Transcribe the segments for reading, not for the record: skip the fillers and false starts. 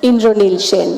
ইন্দ্রনীল সেন।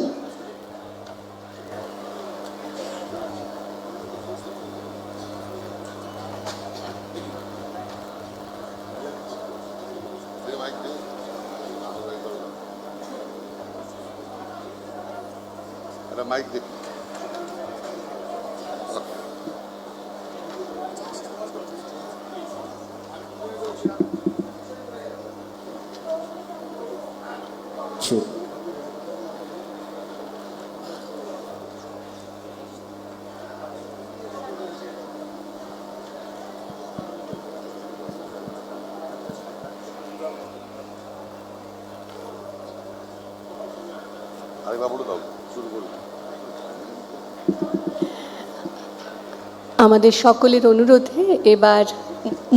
আমাদের সকলের অনুরোধে এবার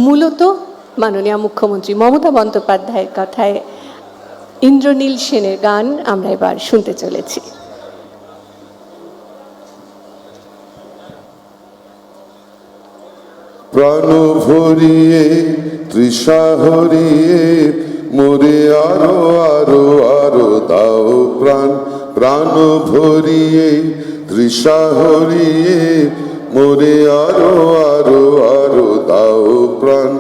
মূলত মাননীয় মুখ্যমন্ত্রী মমতা বন্দ্যোপাধ্যায়ের কথায় ইন্দ্রনীল সেনের গান আমরা এবার শুনতে চলেছি। প্রাণ ভরিয়ে তৃষা হরিয়ে মোরে আরো আরো আরো দাও প্রাণ, প্রাণ ভরিয়ে তৃষা হরিয়ে মোরে আরো আরো আরো দাও প্রাণ।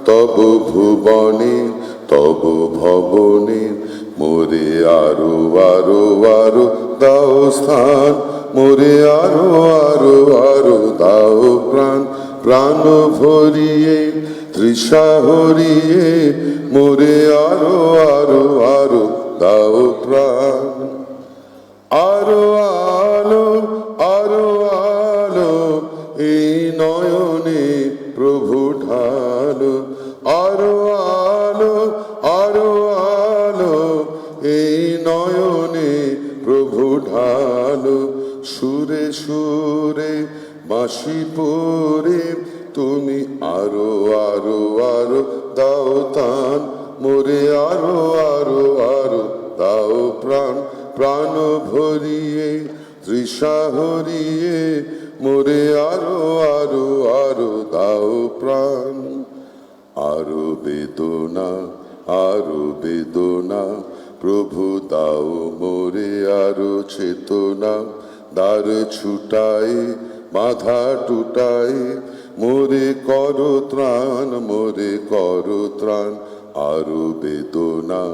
তব ভুবনে তব ভবনে মোরে আরো আরো আরো দাও স্থান, মোরে আরো আরো আরো দাও প্রাণ। প্রাণ ভরিয়ে তৃষা হরিয়ে মোরে আরো আরো আরো দাও প্রাণ। আরো আলো আরো আলো এই নয়নে প্রভু ঢালো, আরো আলো আরো আলো এই নয়নে প্রভু ঢালো। সুরে সুরে বাঁশি পরে তুমি আরো আরো আরো দাও তান, মোরে আরো আরো আরো দাও প্রাণ। প্রাণ ভরিয়ে তৃষা হরিয়ে মোরে আরো আরো আরো দাও প্রাণ। আরো বেদনা আরো বেদনা প্রভু দাও মোরে আরো চেতনা। দ্বার ছুটাই বাধা টুটাই মোরে করো ত্রাণ, মোরে করো ত্রাণ। আরো বেদনা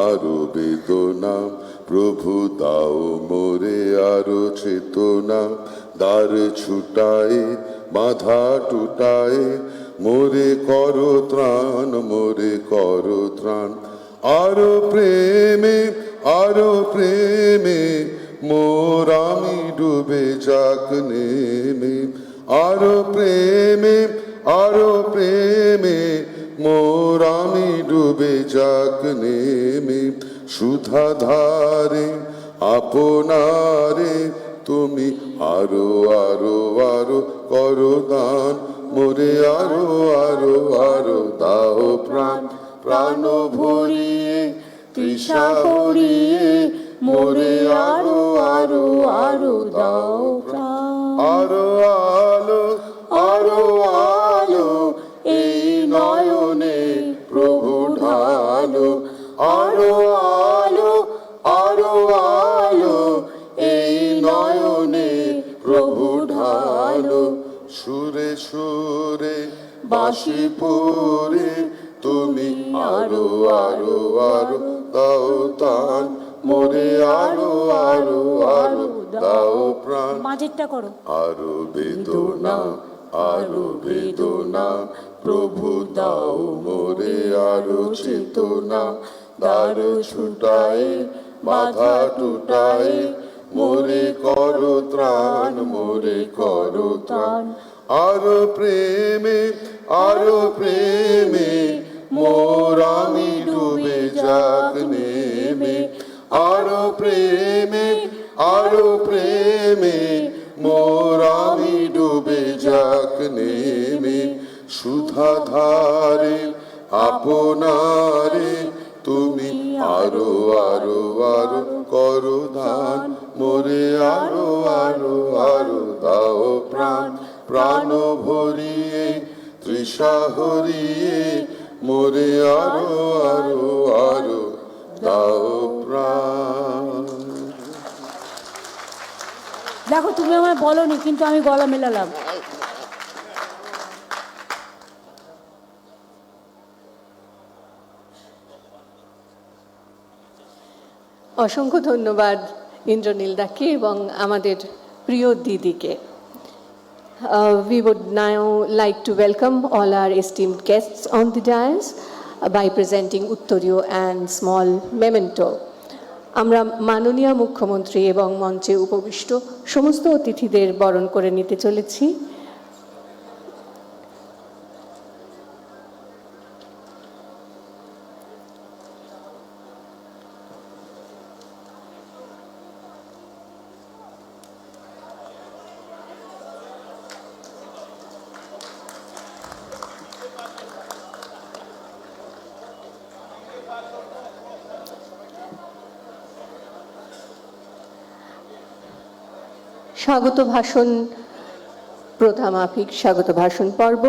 আরো বেদনা প্রভু দাও মোরে আরো চেতনা। দ্বার ছুটাই বাধা টুটাই মোরে করো ত্রাণ, মোরে করো ত্রাণ। আরো প্রেমে আরো প্রেমে মোর আমি ডুবে যাক নেমে। আরো প্রেমে আরো প্রেমে মোর আমি ডুবে যাক নেমে। সুধা ধারে আপনারে তুমি আরো আরো আরো করো দান, মোরে আরো আরো আরো দাও প্রাণ। প্রাণ ভরিয়ে তৃষা হরিয়ে মোরে আরো আরো আরো দাও প্রাণ। আরো আলো আরো আলো এই নয়নে প্রভু ঢালো, আরো আলো আরো আলো এই নয়নে প্রভু ঢালো। সুরে সুরে বাঁশি পরে তুমি আরো আরো আরো দাও তান, মোরে আরো আরো আরো দাও প্রাণ। মাঝেরটা করো। আরো বেদনা আরো বেদনা প্রভু দাও মোরে আরো চেতনা। দ্বার ছুটাই বাধা টুটাই মোরে করো ত্রাণ, মোরে করো ত্রাণ। আরো প্রেমে আরো প্রেমে মোর আমি ডুবে যাক নেমে। আরো প্রেমে আরো প্রেমে মোর আমি ডুবে যাক নেমে। সুধা ধারে আপনারে তুমি আরো আরো আরো করো দান, মোরে আরো আরো আরো দাও প্রাণ। প্রাণ ভরিয়ে তৃষা হরিয়ে মোরে আরো আরো আরো দাও প্রাণ। দেখো তুমি আমায় বলোনি, কিন্তু আমি গলা মেলালাম। অসংখ্য ধন্যবাদ ইন্দ্রনীল দাকে এবং আমাদের প্রিয় দিদিকে। We would now like to welcome all our esteemed guests on the dais by presenting Uttoriyo and small memento. আমরা মাননীয় মুখ্যমন্ত্রী এবং মঞ্চে উপবিষ্ট সমস্ত অতিথিদের বরণ করে নিতে চলেছি। স্বাগত ভাষণ প্রথামাফিক স্বাগত ভাষণ পর্ব।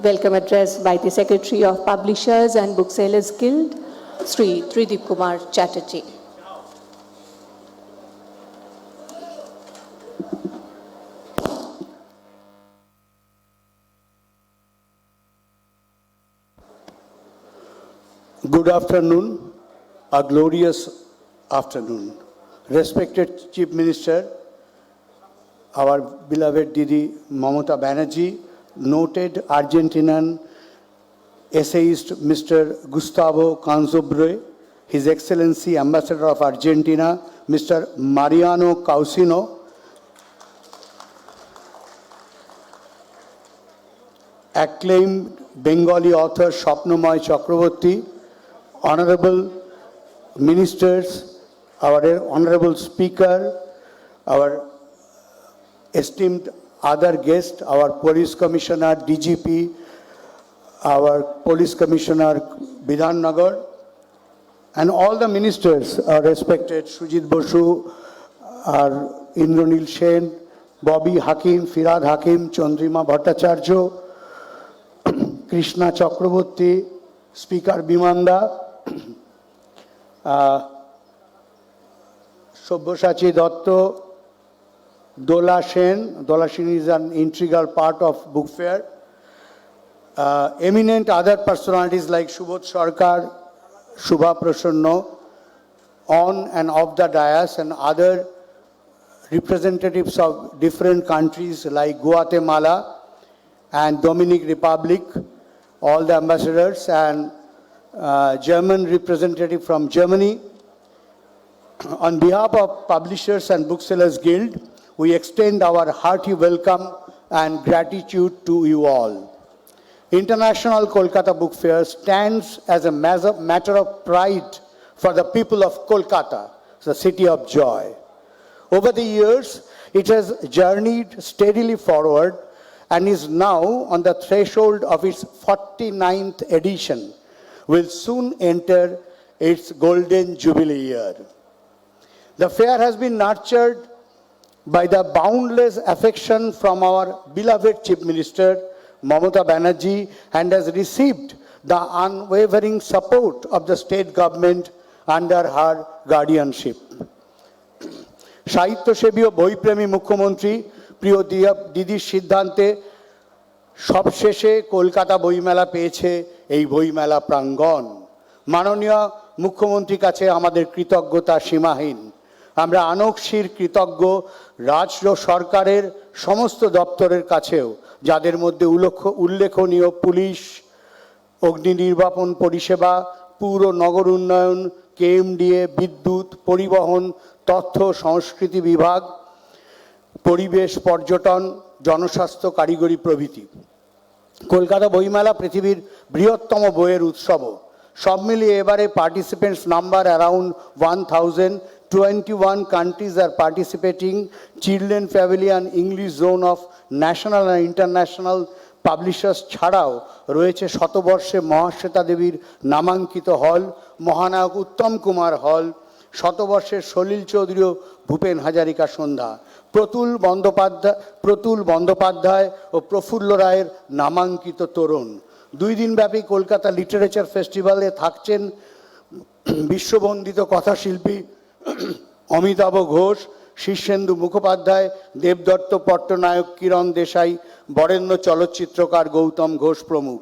Welcome address by the secretary of publishers and booksellers guild Shri Tridip Kumar Chatterjee. Good afternoon, a glorious afternoon. Respected Chief Minister, our beloved Didi Mamata Banerjee, noted Argentinian essayist Mr. Gustavo Canzobre, His Excellency Ambassador of Argentina, Mr. Mariano Causino, acclaimed Bengali author Shapnomoy Chakraborty, honorable ministers, our honorable speaker, our esteemed other guests, our police commissioner, DGP, our police commissioner, Bidhan Nagar, and all the ministers, our respected Sujit Bosu, our Indranil Sen, Bobby Hakim, Firad Hakim, Chandrima Bhattacharya, Krishna Chakraborty, Speaker Bimanda, Sobhyasachi Dotto, Dola Sen. Dola Sen is an integral part of book fair. Eminent other personalities like Subodh Sarkar, Shubha Prasanna, on and off the dais, and other representatives of different countries like Guatemala and Dominican Republic, all the ambassadors, and German representative from Germany. On behalf of Publishers and Booksellers Guild, we extend our hearty welcome and gratitude to you all. International Kolkata Book Fair stands as a matter of pride for the people of Kolkata, the city of joy. Over the years, it has journeyed steadily forward and is now on the threshold of its 49th edition, will soon enter its golden jubilee year. The fair has been nurtured by the boundless affection from our beloved Chief Minister, Mamata Banerjee, and has received the unwavering support of the state government under her guardianship. সাহিত্যসেবী ও বইপ্রেমী মুখ্যমন্ত্রী প্রিয় দিদির সিদ্ধান্তে সবশেষে কলকাতা বইমেলা পেয়েছে এই বইমেলা প্রাঙ্গণ। মাননীয় মুখ্যমন্ত্রীর কাছে আমাদের কৃতজ্ঞতা সীমাহীন। আমরা আনকশির কৃতজ্ঞ রাজ্য সরকারের সমস্ত দপ্তরের কাছেও, যাদের মধ্যে উল্লেখনীয় পুলিশ, অগ্নি নির্বাপন পরিষেবা, পুর নগর উন্নয়ন, কেএমডিএ, বিদ্যুৎ, পরিবহন, তথ্য সংস্কৃতি বিভাগ, পরিবেশ, পর্যটন, জনস্বাস্থ্য, কারিগরি প্রভৃতি। কলকাতা বইমেলা পৃথিবীর বৃহত্তম বইয়ের উৎসব। সব মিলিয়ে এবারে participants number around 1021 countries are participating. Children Pavilion, English Zone of national and international publishers ছাড়াও রয়েছে শতবর্ষে মহাশ্বেতা দেবীর নামাঙ্কিত হল, মহানায়ক উত্তম কুমার হল, শতবর্ষের সলিল চৌধুরী ও ভূপেন হাজারিকা সন্ধ্যা, প্রতুল বন্দ্যোপাধ্যায় ও প্রফুল্ল রায়ের নামাঙ্কিত তরুণ। 2 দিনব্যাপী কলকাতা লিটারেচার ফেস্টিভ্যালে থাকছেন বিশ্ববন্দিত কথাশিল্পী অমিতাভ ঘোষ, শীর্ষেন্দু মুখোপাধ্যায়, দেবদত্ত পট্টনায়ক, কিরণ দেশাই, বরেণ্য চলচ্চিত্রকার গৌতম ঘোষ প্রমুখ।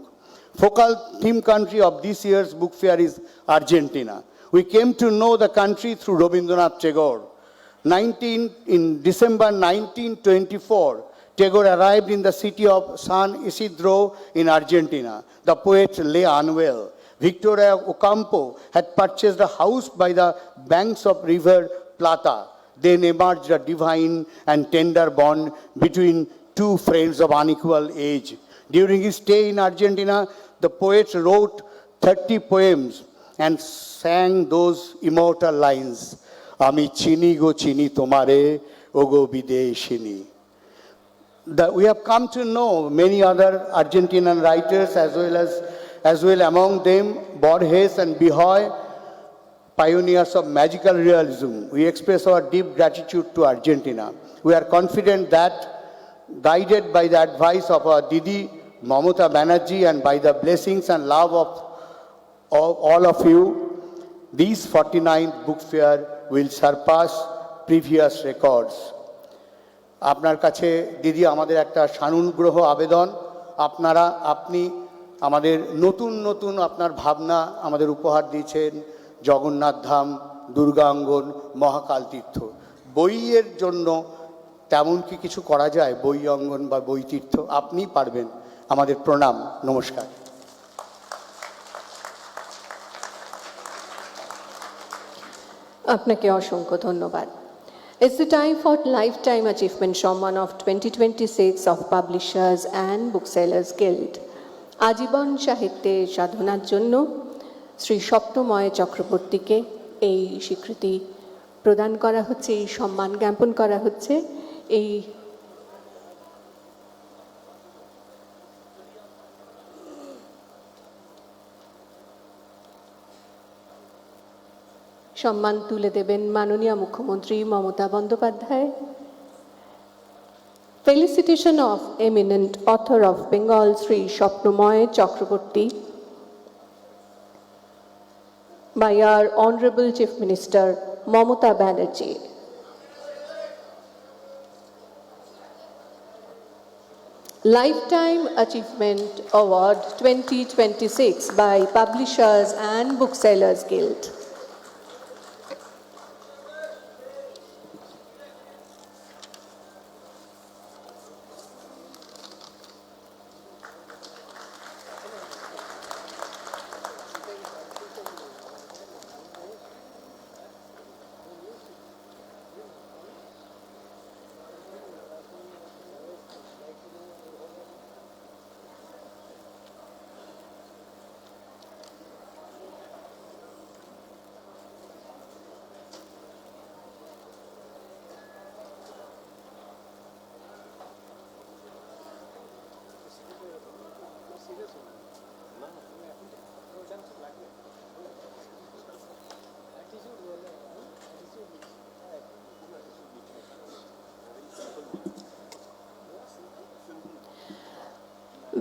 Focal theme country of this year's book fair is Argentina. We came to know the country through Rabindranath Tagore. In December 1924, Tagore arrived in the city of San Isidro in Argentina. The poet lay unwell. Victoria Ocampo had purchased a house by the banks of River Plata. Then emerged a divine and tender bond between two friends of unequal age. During his stay in Argentina, the poet wrote 30 poems and sang those immortal lines. Ami chini go chini tomare, ogo bideshini. We have come to know many other Argentinian writers as well among them Borges and Bihoy, pioneers of magical realism. We express our deep gratitude to Argentina. We are confident that, guided by the advice of our Didi Mamata Banerjee and by the blessings and love of all of you, this 49th book fair will surpass previous records. আপনার কাছে দিদি আমাদের একটা সানুগ্রহ আবেদন, আপনি আমাদের নতুন নতুন আপনার ভাবনা আমাদের উপহার দিয়েছেন। জগন্নাথ ধাম, দুর্গাঙ্গন, মহাকাল তীর্থ। বইয়ের জন্য তেমন কি কিছু করা যায়? বই অঙ্গন বা বই তীর্থ আপনিই পারবেন। আমাদের প্রণাম, নমস্কার। আপনাকে অসংখ্য ধন্যবাদ। It's the time for Lifetime Achievement সম্মান of 2026 of Publishers and Booksellers Guild. আজীবন সাহিত্যে সাধনার জন্য শ্রী সপ্তময় চক্রবর্তীকে এই স্বীকৃতি প্রদান করা হচ্ছে, এই সম্মান জ্ঞাপন করা হচ্ছে। এই সম্মান তুলে দেবেন মাননীয় মুখ্যমন্ত্রী Mamata Bandyopadhyay. Felicitation of eminent author of Bengal Sri Shopnomoy Chakraborty by our Honorable Chief Minister Mamata Banerjee. Lifetime Achievement Award 2026 by Publishers and Booksellers Guild.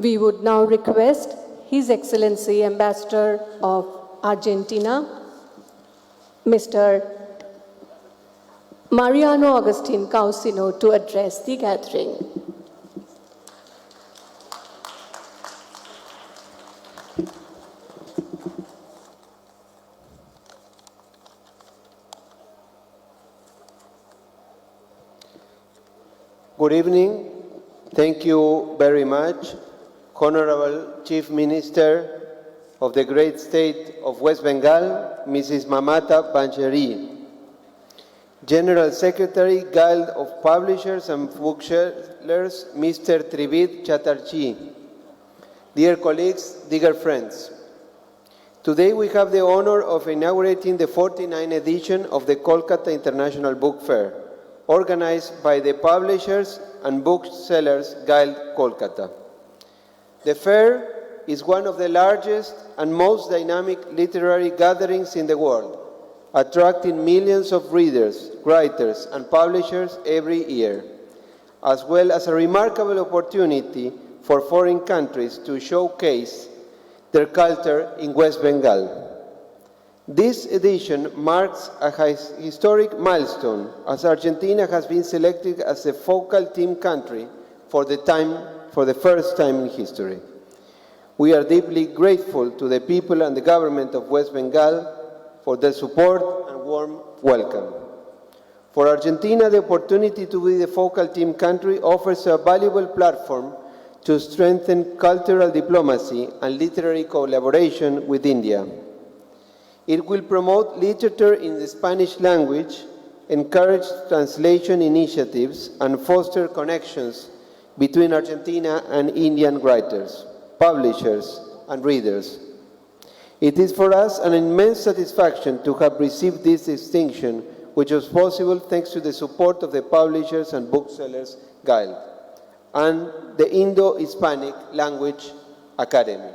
We would now request His Excellency Ambassador of Argentina, Mr. Mariano Agustin Causino, to address the gathering. Good evening. Thank you very much, Honorable Chief Minister of the great state of West Bengal, Mrs. Mamata Banerjee, General Secretary, Guild of Publishers and Booksellers, Mr. Trivid Chatterjee, dear colleagues, dear friends. Today we have the honor of inaugurating the 49th edition of the Kolkata International Book Fair, organized by the Publishers and Booksellers Guild, Kolkata. The fair is one of the largest and most dynamic literary gatherings in the world, attracting millions of readers, writers, and publishers every year, as well as a remarkable opportunity for foreign countries to showcase their culture in West Bengal. This edition marks a historic milestone as Argentina has been selected as a focal team country for the first time in history. We are deeply grateful to the people and the government of West Bengal for their support and warm welcome. For Argentina, the opportunity to be the focal team country offers a valuable platform to strengthen cultural diplomacy and literary collaboration with India. It will promote literature in the Spanish language, encourage translation initiatives, and foster connections between Argentina and Indian writers, publishers, and readers. It is for us an immense satisfaction to have received this distinction, which was possible thanks to the support of the Publishers and Booksellers Guild and the Indo-Hispanic Language Academy.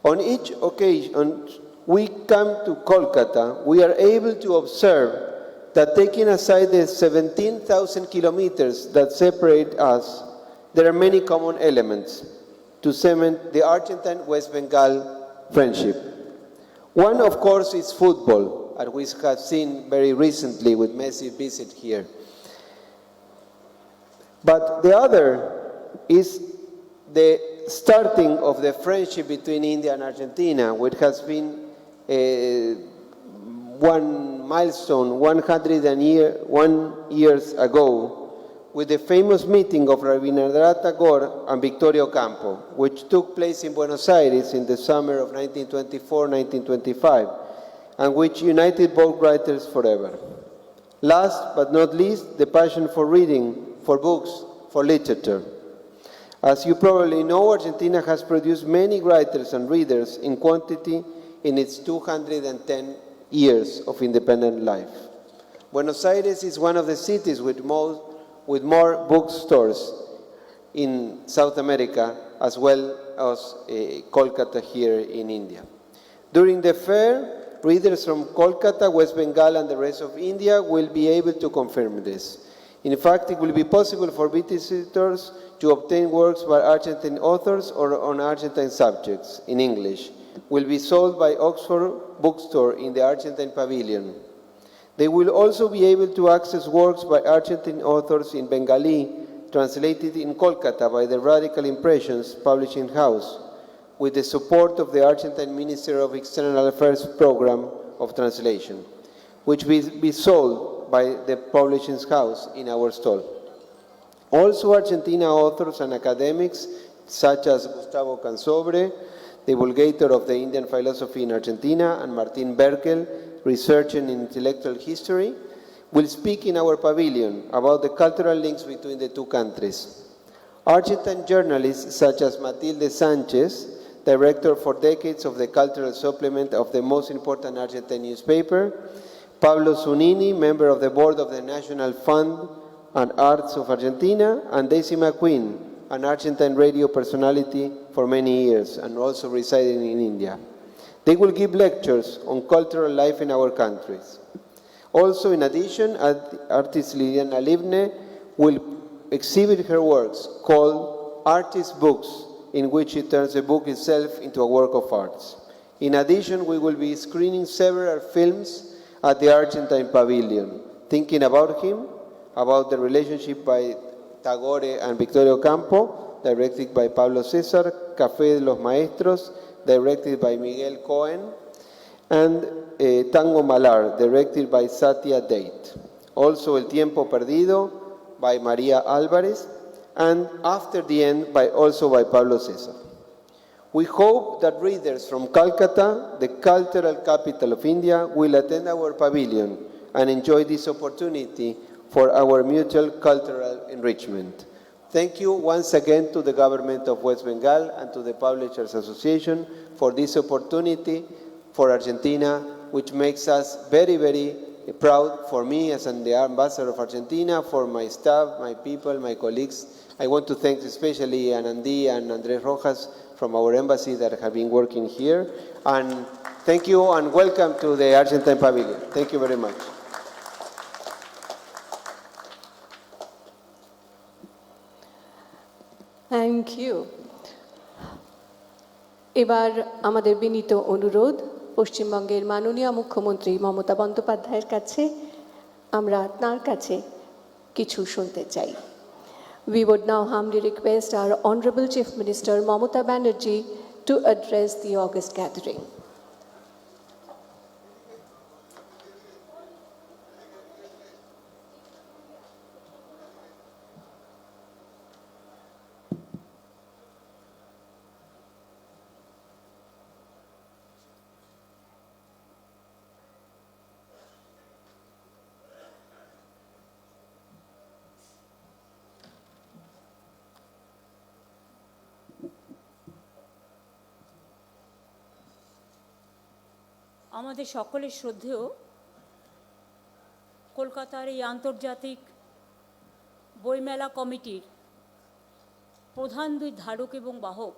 On each occasion we come to Kolkata, we are able to observe that, taking aside the 17,000 kilometers that separate us, there are many common elements to cement the Argentine-West Bengal friendship. One, of course, is football, as we have seen very recently with Messi's visit here. But the other is the starting of the friendship between India and Argentina, which has been one milestone 101 years ago, with the famous meeting of Rabindranath Tagore and Victorio Campo, which took place in Buenos Aires in the summer of 1924-1925, and which united both writers forever. Last but not least, the passion for reading, for books, for literature. As you probably know, Argentina has produced many writers and readers in quantity in its 210 years of independent life. Buenos Aires is one of the cities with more bookstores in South America, as well as Kolkata here in India. During the fair, readers from Kolkata, West Bengal, and the rest of India will be able to confirm this. In fact, it will be possible for visitors to obtain works by Argentine authors or on Argentine subjects in English. Will be sold by Oxford Bookstore in the Argentine Pavilion. They will also be able to access works by Argentine authors in Bengali, translated in Kolkata by the Radical Impressions Publishing House, with the support of the Argentine Minister of External Affairs Program of Translation, which will be sold by the Publishing House in our stall. Also, Argentina authors and academics, such as Gustavo Cansobre, the divulgator of the Indian philosophy in Argentina, and Martin Berkel, researcher in intellectual history, will speak in our pavilion about the cultural links between the two countries. Argentine journalists such as Matilde Sanchez, director for decades of the cultural supplement of the most important Argentine newspaper, Pablo Zunini, member of the board of the National Fund and Arts of Argentina, and Daisy McQueen, an Argentine radio personality for many years and also residing in India. They will give lectures on cultural life in our countries. Also, in addition, artist Liliana Livne will exhibit her works called Artist Books, in which she turns the book itself into a work of arts. In addition, we will be screening several films at the Argentine Pavilion, thinking about him, about the relationship by Tagore and Victorio Campo, directed by Pablo César, Café de los Maestros, directed by Miguel Cohen, and Tango Malar, directed by Satya Date. Also, El Tiempo Perdido by Maria Álvarez, and After the End also by Pablo César. We hope that readers from Calcutta, the cultural capital of India, will attend our pavilion and enjoy this opportunity for our mutual cultural enrichment. Thank you once again to the government of West Bengal and to the Publishers Association for this opportunity for Argentina, which makes us very, very proud for me as the ambassador of Argentina, for my staff, my people, my colleagues. I want to thank especially Anandi and Andres Rojas from our embassy that have been working here. And thank you and welcome to the Argentine Pavilion. Thank you very much. Thank you. এবার আমাদের বিনীত অনুরোধ পশ্চিমবঙ্গের মাননীয় মুখ্যমন্ত্রী মমতা বন্দ্যোপাধ্যায়ের কাছে আমরা তাঁর কাছে কিছু শুনতে চাই। We would now humbly request our Honorable Chief Minister Mamata Banerjee to address the august gathering. আমাদের সকলের শ্রদ্ধেয় কলকাতার এই আন্তর্জাতিক বইমেলা কমিটির প্রধান দুই ধারক এবং বাহক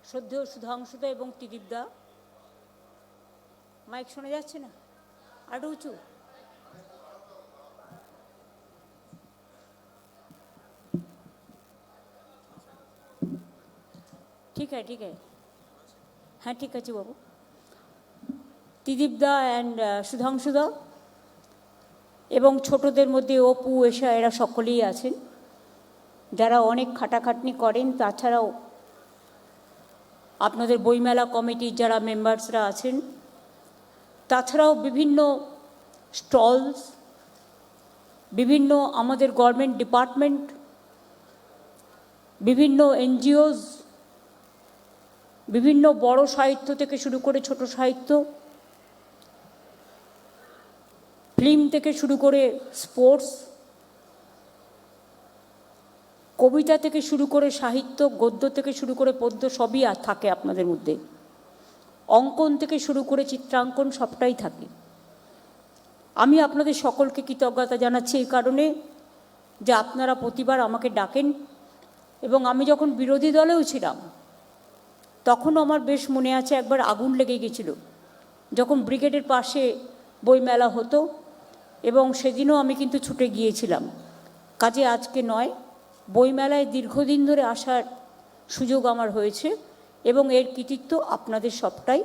শ্রদ্ধেয় সুধাংশুদা এবং ত্রিদীপদা, মাইক শোনা যাচ্ছে না, আরও উঁচু, ঠিক আছে ঠিক আছে, হ্যাঁ ঠিক আছে বাবু। ত্রিদীপদা অ্যান্ড সুধাংশুদা এবং ছোটদের মধ্যে অপু, এশা, এরা সকলেই আছেন যারা অনেক খাটাখাটনি করেন। তাছাড়াও আপনাদের বইমেলা কমিটির যারা মেম্বার্সরা আছেন, তাছাড়াও বিভিন্ন স্টলস, বিভিন্ন আমাদের গভর্নমেন্ট ডিপার্টমেন্ট, বিভিন্ন এনজিওস, বিভিন্ন বড় সাহিত্য থেকে শুরু করে ছোট সাহিত্য, ফিল্ম থেকে শুরু করে স্পোর্টস, কবিতা থেকে শুরু করে সাহিত্য, গদ্য থেকে শুরু করে পদ্য, সবই থাকে আপনাদের মধ্যে। অঙ্কন থেকে শুরু করে চিত্রাঙ্কন সবটাই থাকে। আমি আপনাদের সকলকে কৃতজ্ঞতা জানাচ্ছি এই কারণে যে আপনারা প্রতিবার আমাকে ডাকেন, এবং আমি যখন বিরোধী দলেও ছিলাম তখনও আমার বেশ মনে আছে একবার আগুন লেগে গেছিল যখন ব্রিগেডের পাশে বইমেলা হতো, এবং সেদিনও আমি কিন্তু ছুটে গিয়েছিলাম। কাজে আজকে নয়, বইমেলায় দীর্ঘদিন ধরে আসার সুযোগ আমার হয়েছে, এবং এর কৃতিত্ব আপনাদের সবটাই,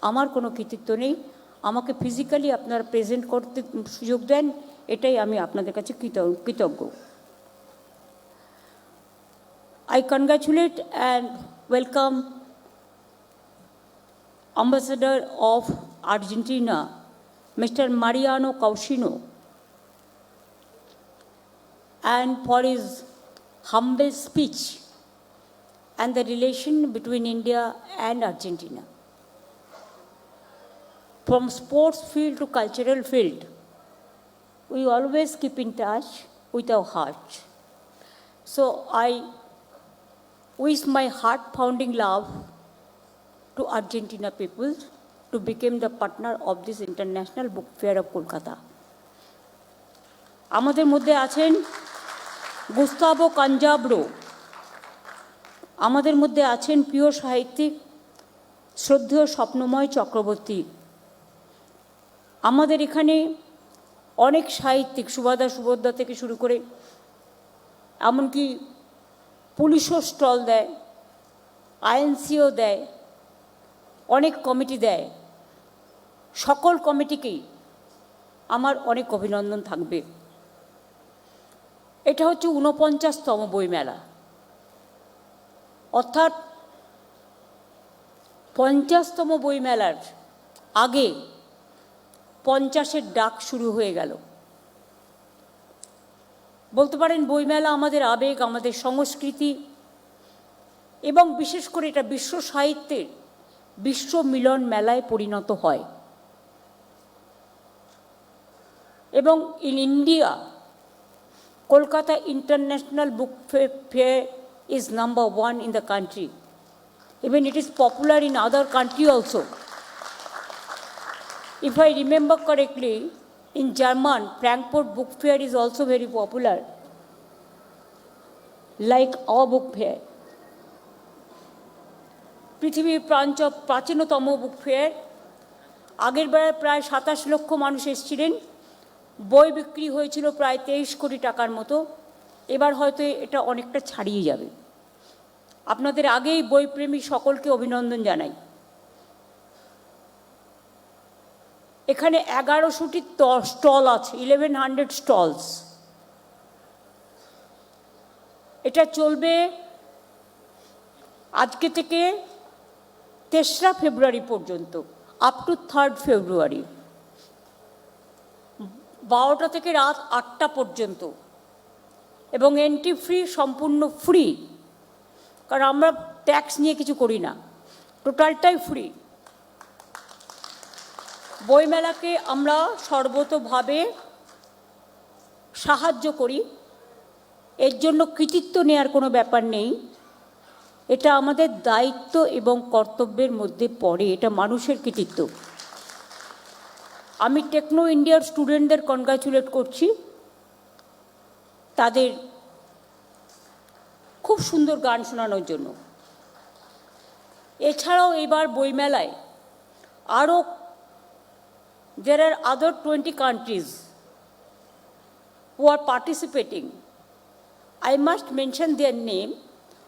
আমার কোনো কৃতিত্ব নেই। আমাকে ফিজিক্যালি আপনারা প্রেজেন্ট করতে সুযোগ দেন, এটাই আমি আপনাদের কাছে কৃতজ্ঞ। I congratulate and welcome Ambassador of Argentina, Mr. Mariano Caucino, and for his humble speech and the relation between India and Argentina. From sports field to cultural field, we always keep in touch with our hearts. So I wish my heart-pounding love to Argentina people to become the partner of this International Book Fair of Kolkata. আমাদের মধ্যে আছেন Gustavo কাঞ্জাব্রো, আমাদের মধ্যে আছেন প্রিয় সাহিত্যিক শ্রদ্ধেয় স্বপ্নময় চক্রবর্তী। আমাদের এখানে অনেক সাহিত্যিক, সুভদ্রা থেকে শুরু করে এমনকি পুলিশও স্টল দেয়, আইএনসিও দেয়, অনেক কমিটি দেয়। সকল কমিটিকেই আমার অনেক অভিনন্দন থাকবে। এটা হচ্ছে 49তম বইমেলা, অর্থাৎ 50তম বইমেলার আগে 50-এর ডাক শুরু হয়ে গেল। বলতে পারেন বইমেলা আমাদের আবেগ, আমাদের সংস্কৃতি, এবং বিশেষ করে এটা বিশ্ব সাহিত্যের বিশ্ব মিলন মেলায় পরিণত হয়। এবং in India, Kolkata International Book Fair is number 1 in the country. Even it is popular in other countries also. If I remember correctly, in German, Frankfurt Book Fair is also very popular, like our book fair. পৃথিবীর প্রাচীনতম book fair, আগের বেলায় প্রায় 27 লক্ষ মানুষ এসেছিলেন, বই বিক্রি হয়েছিল প্রায় 23 কোটি টাকার মতো। এবার হয়তো এটা অনেকটা ছাড়িয়ে যাবে। আপনাদের আগেই বইপ্রেমী সকলকে অভিনন্দন জানাই। এখানে 1100টি স্টল আছে, 1100 স্টলস। এটা চলবে আজকে থেকে 3রা ফেব্রুয়ারি পর্যন্ত, আপ টু 3rd ফেব্রুয়ারি, 12টা থেকে রাত 8টা পর্যন্ত। এবং এন্ট্রি ফ্রি, সম্পূর্ণ ফ্রি, কারণ আমরা ট্যাক্স নিয়ে কিছু করি না, টোটালটাই ফ্রি। বইমেলাকে আমরা সর্বতোভাবে সাহায্য করি, এর জন্য কৃতিত্ব নেওয়ার কোনো ব্যাপার নেই। এটা আমাদের দায়িত্ব এবং কর্তব্যের মধ্যে পড়ে, এটা মানুষের কৃতিত্ব। আমি টেকনো ইন্ডিয়ার স্টুডেন্টদের কনগ্রাচুলেট করছি, তাদের খুব সুন্দর গান শোনানোর জন্য। এছাড়াও এবার বইমেলায় আরও there are other 20 countries who are participating. I must mention their name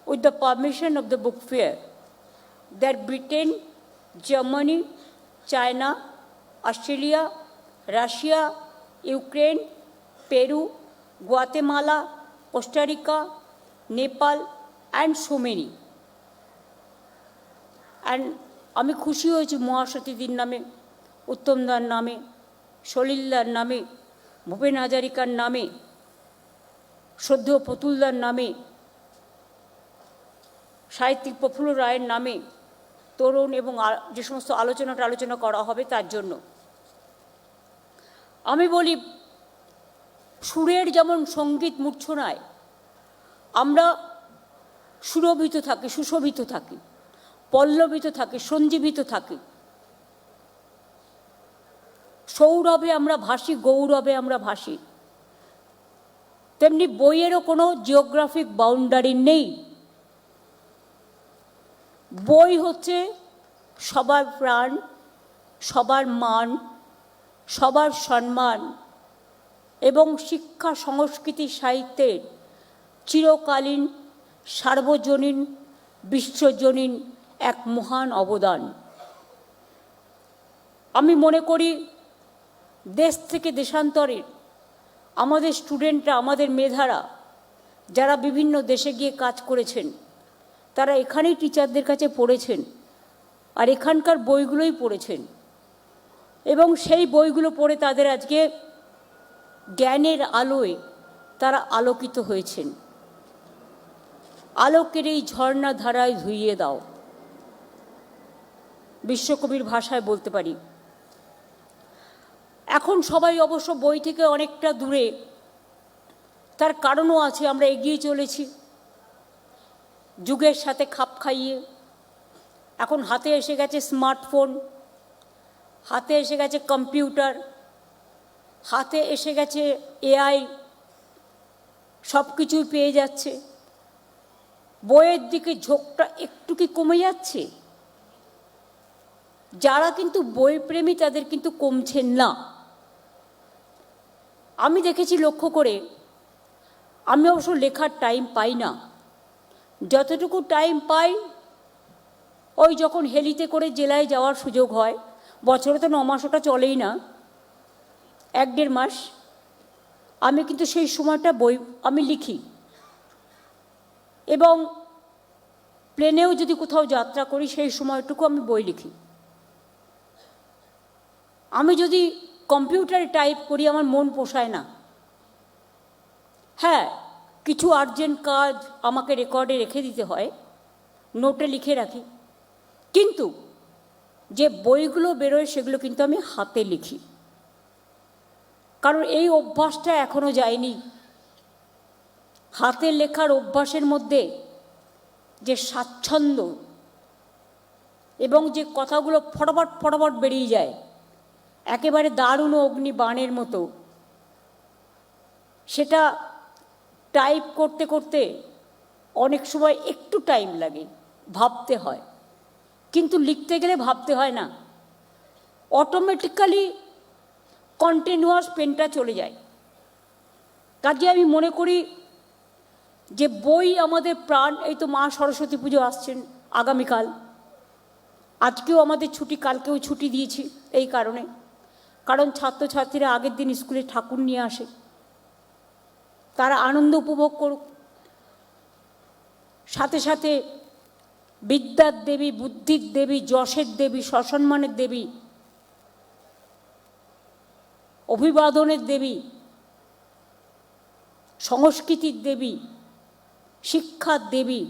with the permission of the book fair. They are Britain, Germany, China, Australia, Russia, Ukraine, Peru, Guatemala, Costa Rica, Nepal, and so many. And আমি খুশি হয়েছি মহাসতীদির নামে, উত্তমদার নামে, সলিলদার নামে, ভূপেন হাজারিকার নামে, শ্রদ্ধেয় প্রতুলদার নামে, সাহিত্যিক প্রফুল্ল রায়ের নামে, তরুণ এবং যে সমস্ত আলোচনা করা হবে তার জন্য। আমি বলি, সুরের যেমন সঙ্গীত মূর্ছনায় আমরা সুরভিত থাকি, সুশোভিত থাকি, পল্লবিত থাকি, সঞ্জীবিত থাকি, সৌরভে আমরা ভাসি, গৌরবে আমরা ভাসি, তেমনি বইয়েরও কোনো জিওগ্রাফিক বাউন্ডারি নেই। বই হচ্ছে সবার প্রাণ, সবার মান, সবার সম্মান এবং শিক্ষা, সংস্কৃতি, সাহিত্যের চিরকালীন, সার্বজনীন, বিশ্বজনীন এক মহান অবদান। আমি মনে করি দেশ থেকে দেশান্তরের আমাদের স্টুডেন্টরা, আমাদের মেধারা যারা বিভিন্ন দেশে গিয়ে কাজ করেছেন, তারা এখানেই টিচারদের কাছে পড়েছেন আর এখানকার বইগুলোই পড়েছেন, এবং সেই বইগুলো পড়ে তাদের আজকে জ্ঞানের আলোয় তারা আলোকিত হয়েছেন। আলোকের এই ঝর্ণা ধারায় ধুইয়ে দাও, বিশ্বকবির ভাষায় বলতে পারি। এখন সবাই অবশ্য বই থেকে অনেকটা দূরে, তার কারণও আছে, আমরা এগিয়ে চলেছি যুগের সাথে খাপ খাইয়ে। এখন হাতে এসে গেছে স্মার্টফোন, হাতে এসে গেছে কম্পিউটার, হাতে এসে গেছে এআই, সব কিছুই পেয়ে যাচ্ছে। বইয়ের দিকে ঝোঁকটা একটু কি কমে যাচ্ছে? যারা কিন্তু বইপ্রেমী তাদের কিন্তু কমছেন না। আমি দেখেছি লক্ষ্য করে, আমি অবশ্য লেখার টাইম পাই না, যতটুকু টাইম পাই ওই যখন হেলিতে করে জেলায় যাওয়ার সুযোগ হয়, বছরে তো 9 মাস ওটা চলেই না, 1-1.5 মাস, আমি কিন্তু সেই সময়টা বই আমি লিখি। এবং প্লেনেও যদি কোথাও যাত্রা করি সেই সময়টুকু আমি বই লিখি। আমি যদি কম্পিউটারে টাইপ করি আমার মন পোষায় না। হ্যাঁ, কিছু আর্জেন্ট কাজ আমাকে রেকর্ডে রেখে দিতে হয়, নোটে লিখে রাখি, কিন্তু যে বইগুলো বেরোয় সেগুলো কিন্তু আমি হাতে লিখি, কারণ এই অভ্যাসটা এখনো যায়নি। হাতে লেখার অভ্যাসের মধ্যে যে স্বাচ্ছন্দ্য এবং যে কথাগুলো ফটাফট ফটাফট বেরিয়ে যায়, একেবারে দারুণ অগ্নি বাণের মতো, সেটা টাইপ করতে করতে অনেক সময় একটু টাইম লাগে, ভাবতে হয়, কিন্তু লিখতে গেলে ভাবতে হয় না, অটোমেটিক্যালি কন্টিনিউয়াস পেনটা চলে যায়। কাজে আমি মনে করি যে বই আমাদের প্রাণ। এই তো মা সরস্বতী পুজো আসছেন আগামীকাল, আজকেও আমাদের ছুটি, কালকেও ছুটি দিয়েছি এই কারণে। কারণ ছাত্রছাত্রীরা আগের দিন স্কুলে ঠাকুর নিয়ে আসে, তারা আনন্দ উপভোগ করুক। সাথে সাথে বিদ্যার দেবী, বুদ্ধির দেবী, যশের দেবী, সসম্মানের দেবী, অভিবাদনের দেবী, সংস্কৃতির দেবী, শিক্ষার দেবী,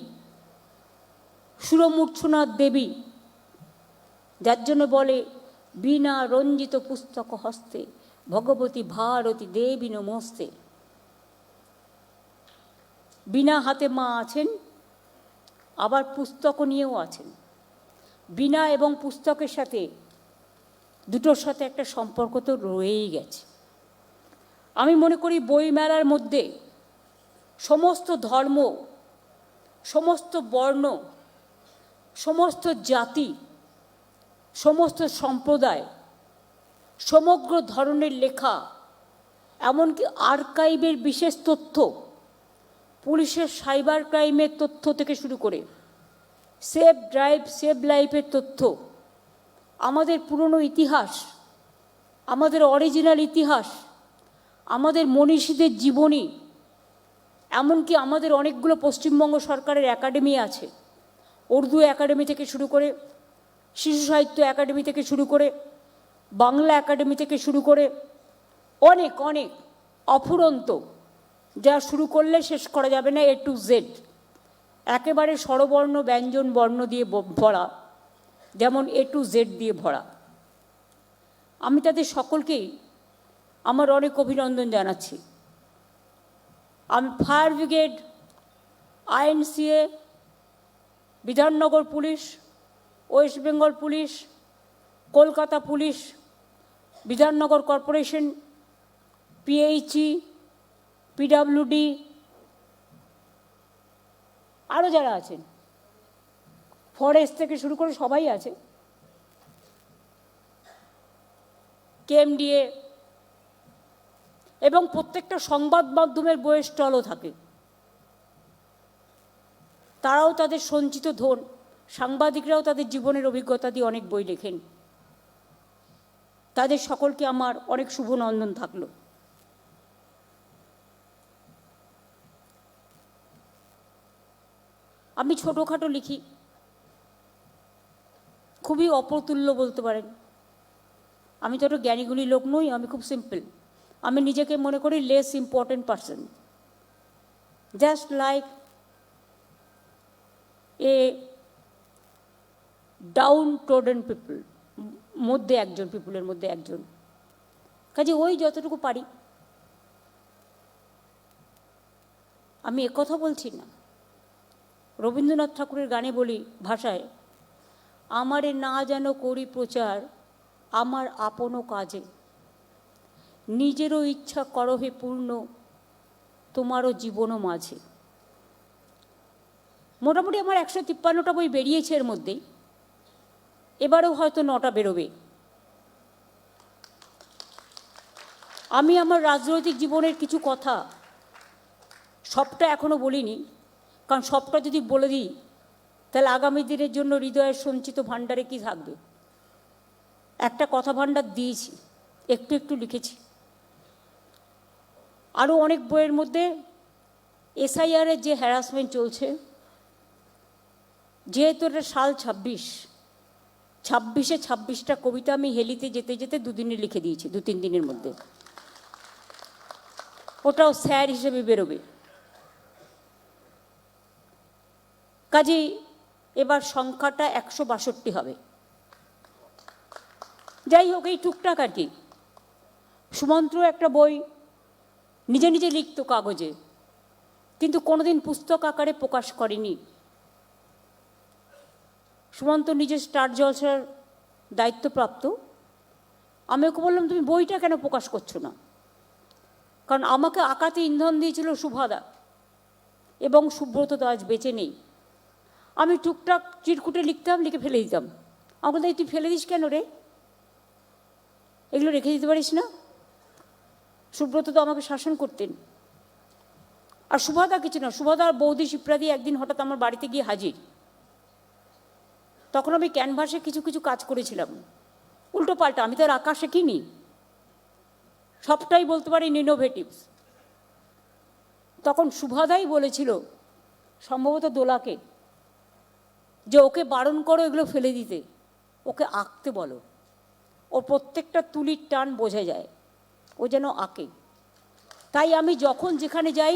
সুরমূর্ছনার দেবী, যার জন্য বলে বীণা রঞ্জিত পুস্তক হস্তে ভগবতী ভারতী দেবী নমস্তে। বীণা হাতে মা আছেন, আবার পুস্তক নিয়েও আছেন। বীণা এবং পুস্তকের সাথে দুটোর সাথে একটা সম্পর্ক তো রয়েই গেছে। আমি মনে করি বইমেলার মধ্যে সমস্ত ধর্ম, সমস্ত বর্ণ, সমস্ত জাতি, সমস্ত সম্প্রদায়, সমগ্র ধরনের লেখা, এমনকি আর্কাইভের বিশেষ তথ্য, পুলিশের সাইবার ক্রাইমের তথ্য থেকে শুরু করে সেভ ড্রাইভ সেভ লাইফের তথ্য, আমাদের পুরনো ইতিহাস, আমাদের অরিজিনাল ইতিহাস, আমাদের মনীষীদের জীবনী, এমনকি আমাদের অনেকগুলো পশ্চিমবঙ্গ সরকারের একাডেমি আছে, উর্দু একাডেমি থেকে শুরু করে, শিশু সাহিত্য একাডেমি থেকে শুরু করে, বাংলা একাডেমি থেকে শুরু করে, অনেক অনেক অফুরন্ত, যা শুরু করলে শেষ করা যাবে না, A to Z, একেবারে স্বরবর্ণ ব্যঞ্জন বর্ণ দিয়ে ভরা, যেমন A to Z দিয়ে ভরা। আমি তাদের সকলকেই আমার অনেক অভিনন্দন জানাচ্ছি। আমি fire brigade, INCA, Bidhannagar police, West Bengal police, Kolkata police, Bidhannagar corporation, PHE, PWD, আরও যারা আছেন, ফরেস্ট থেকে শুরু করে সবাই আছে, KMDA, এবং প্রত্যেকটা সংবাদ মাধ্যমের বইয়ের স্টলও থাকে। তারাও তাদের সঞ্চিত ধন, সাংবাদিকরাও তাদের জীবনের অভিজ্ঞতা দিয়ে অনেক বই লেখেন। তাদের সকলকে আমার অনেক শুভনন্দন থাকলো। আমি ছোটোখাটো লিখি, খুবই অপ্রতুল্য বলতে পারেন। আমি তো একটা জ্ঞানীগুণী লোক নই, আমি খুব সিম্পল। আমি নিজেকে মনে করি less important person, just like a downtrodden people, মধ্যে একজন, পিপুলের মধ্যে একজন। কাজে ওই যতটুকু পারি। আমি একথা বলছি না, রবীন্দ্রনাথ ঠাকুরের গানে বলি ভাষায়, আমারে না যেন করি প্রচার আমার আপন কাজে, নিজেরও ইচ্ছা করহে পূর্ণ তোমারও জীবনও মাঝে। মোটামুটি আমার 153টা বই বেরিয়েছে এর মধ্যেই, এবারেও হয়তো 9টা বেরোবে। আমি আমার রাজনৈতিক জীবনের কিছু কথা, সবটা এখনো বলিনি, কারণ সবটা যদি বলে দিই তাহলে আগামী দিনের জন্য হৃদয়ের সঞ্চিত ভাণ্ডারে কি থাকবে। একটা কথা ভাণ্ডার দিয়েছি, একটু একটু লিখেছি। আরও অনেক বইয়ের মধ্যে SIR-এর যে হ্যারাসমেন্ট চলছে, যেহেতু এটা সাল 26-এ 26টা কবিতা আমি হেলিতে যেতে যেতে দুদিনে লিখে দিয়েছি, 2-3 দিনের মধ্যে। ওটাও স্যার হিসেবে বেরোবে। কাজেই এবার সংখ্যাটা 162 হবে। যাই হোক, এই টুকটাক আর কি। সুমন্ত্র একটা বই নিজে নিজে লিখত কাগজে, কিন্তু কোনোদিন পুস্তক আকারে প্রকাশ করেনি। সুমন্ত নিজে স্টার জলসার দায়িত্বপ্রাপ্ত। আমি ওকে বললাম, তুমি বইটা কেন প্রকাশ করছো না? কারণ আমাকে আঁকাতে ইন্ধন দিয়েছিল সুভাদা, এবং সুব্রত তো আজ বেঁচে নেই। আমি টুকটাক চিরকুটে লিখতাম, লিখে ফেলে দিতাম। আমাকে বলতো, তুই ফেলে দিস কেন রে, এগুলো রেখে দিতে পারিস না? সুব্রত তো আমাকে শাসন করতেন। আর সুভাদা কিছু না, সুভাদা আর বৌদি শিপ্রাদি একদিন হঠাৎ আমার বাড়িতে গিয়ে হাজির। তখন আমি ক্যানভাসে কিছু কিছু কাজ করেছিলাম, উল্টো পাল্টা। আমি তো আর আঁকা শিখিনি, সবটাই বলতে পারেন ইনোভেটিভস। তখন সুভাদাই বলেছিল, সম্ভবত দোলাকে, যে ওকে বারণ করো এগুলো ফেলে দিতে, ওকে আঁকতে বলো, ওর প্রত্যেকটা তুলির টান বোঝা যায়, ও যেন আঁকে। তাই আমি যখন যেখানে যাই,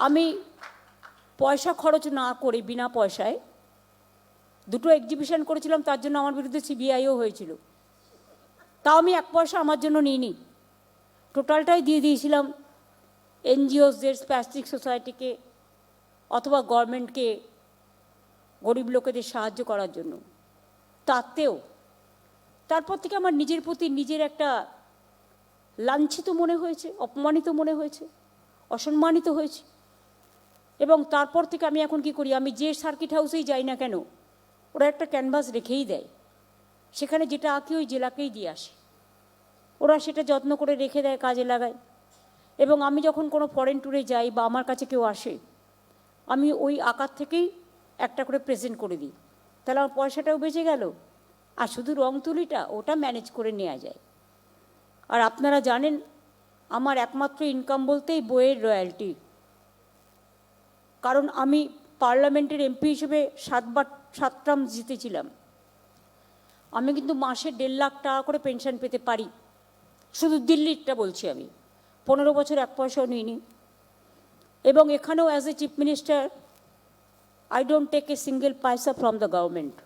আমি পয়সা খরচ না করে বিনা পয়সায়, দুটো এক্সিবিশন করেছিলাম, তার জন্য আমার বিরুদ্ধে সিবিআইও হয়েছিল, তাও আমি 1 পয়সা আমার জন্য নিইনি, টোটালটাই দিয়ে দিয়েছিলাম এনজিওসদের, স্প্যাস্টিক সোসাইটিকে অথবা গভর্নমেন্টকে গরিব লোকেদের সাহায্য করার জন্য। তাতেও তারপর থেকে আমার নিজের প্রতি নিজের একটা লাঞ্ছিত মনে হয়েছে, অপমানিত মনে হয়েছে, অসম্মানিত হয়েছে। এবং তারপর থেকে আমি এখন কি করি, আমি যে সার্কিট হাউসেই যাই না কেন, ওরা একটা ক্যানভাস রেখেই দেয়, সেখানে যেটা আঁকি ওই জেলাকেই দিয়ে আসে, ওরা সেটা যত্ন করে রেখে দেয়, কাজে লাগায়। এবং আমি যখন কোনো ফরেন ট্যুরে যাই বা আমার কাছে কেউ আসে, আমি ওই আঁকার থেকেই একটা করে প্রেজেন্ট করে দিই, তাহলে আমার পয়সাটাও বেঁচে গেল, আর শুধু রং তুলিটা ওটা ম্যানেজ করে নেওয়া যায়। আর আপনারা জানেন আমার একমাত্র ইনকাম বলতেই বইয়ের রয়্যালটি, কারণ আমি পার্লামেন্টের এমপি হিসেবে 7 টার্ম জিতেছিলাম। আমি কিন্তু মাসে 1.5 লাখ টাকা করে পেনশন পেতে পারি, শুধু দিল্লিরটা বলছি আমি, 15 বছর 1 পয়সাও নিইনি। এবং এখানেও as a chief minister I don't take a single পয়সা ফ্রম দ্য গভর্নমেন্ট।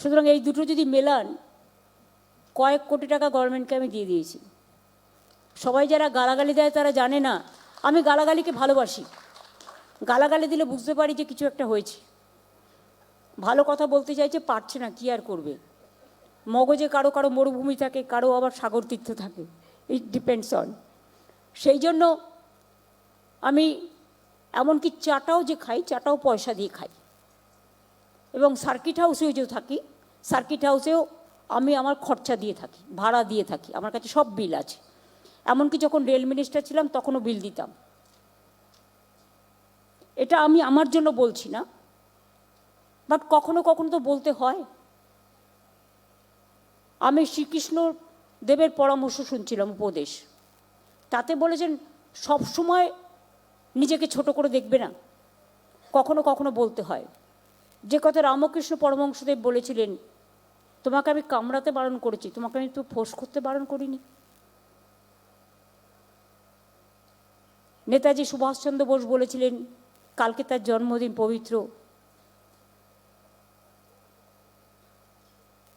সুতরাং এই দুটো যদি মেলান, কয়েক কোটি টাকা গভর্নমেন্টকে আমি দিয়ে দিয়েছি। সবাই যারা গালাগালি দেয় তারা জানে না আমি গালাগালিকে ভালোবাসি। গালাগালি দিলে বুঝতে পারি যে কিছু একটা হয়েছে, ভালো কথা বলতে চাইছে, পারছে না, কি আর করবে। মগজে কারো কারো মরুভূমি থাকে, কারো আবার সাগর তীর্থ থাকে, ইট ডিপেন্ডস অন। সেই জন্য আমি এমনকি চাটাও যে খাই, চাটাও পয়সা দিয়ে খাই। এবং সার্কিট হাউসেও যে থাকি, সার্কিট হাউসেও আমি আমার খরচা দিয়ে থাকি, ভাড়া দিয়ে থাকি, আমার কাছে সব বিল আছে। এমনকি যখন রেল মিনিস্টার ছিলাম তখনও বিল দিতাম। এটা আমি আমার জন্য বলছি না, বাট কখনো কখনো তো বলতে হয়। আমি শ্রীকৃষ্ণ দেবের পরামর্শ শুনছিলাম, উপদেশ, তাতে বলেছেন সব সময় নিজেকে ছোট করে দেখবে না, কখনো কখনো বলতে হয়। যে কথা রামকৃষ্ণ পরমহংসদেব বলেছিলেন, তোমাকে আমি কামড়াতে বারণ করেছি, তোমাকে আমি তো ফোঁস করতে বারণ করিনি। নেতাজি সুভাষচন্দ্র বোস বলেছিলেন, কালকে তার জন্মদিন পবিত্র,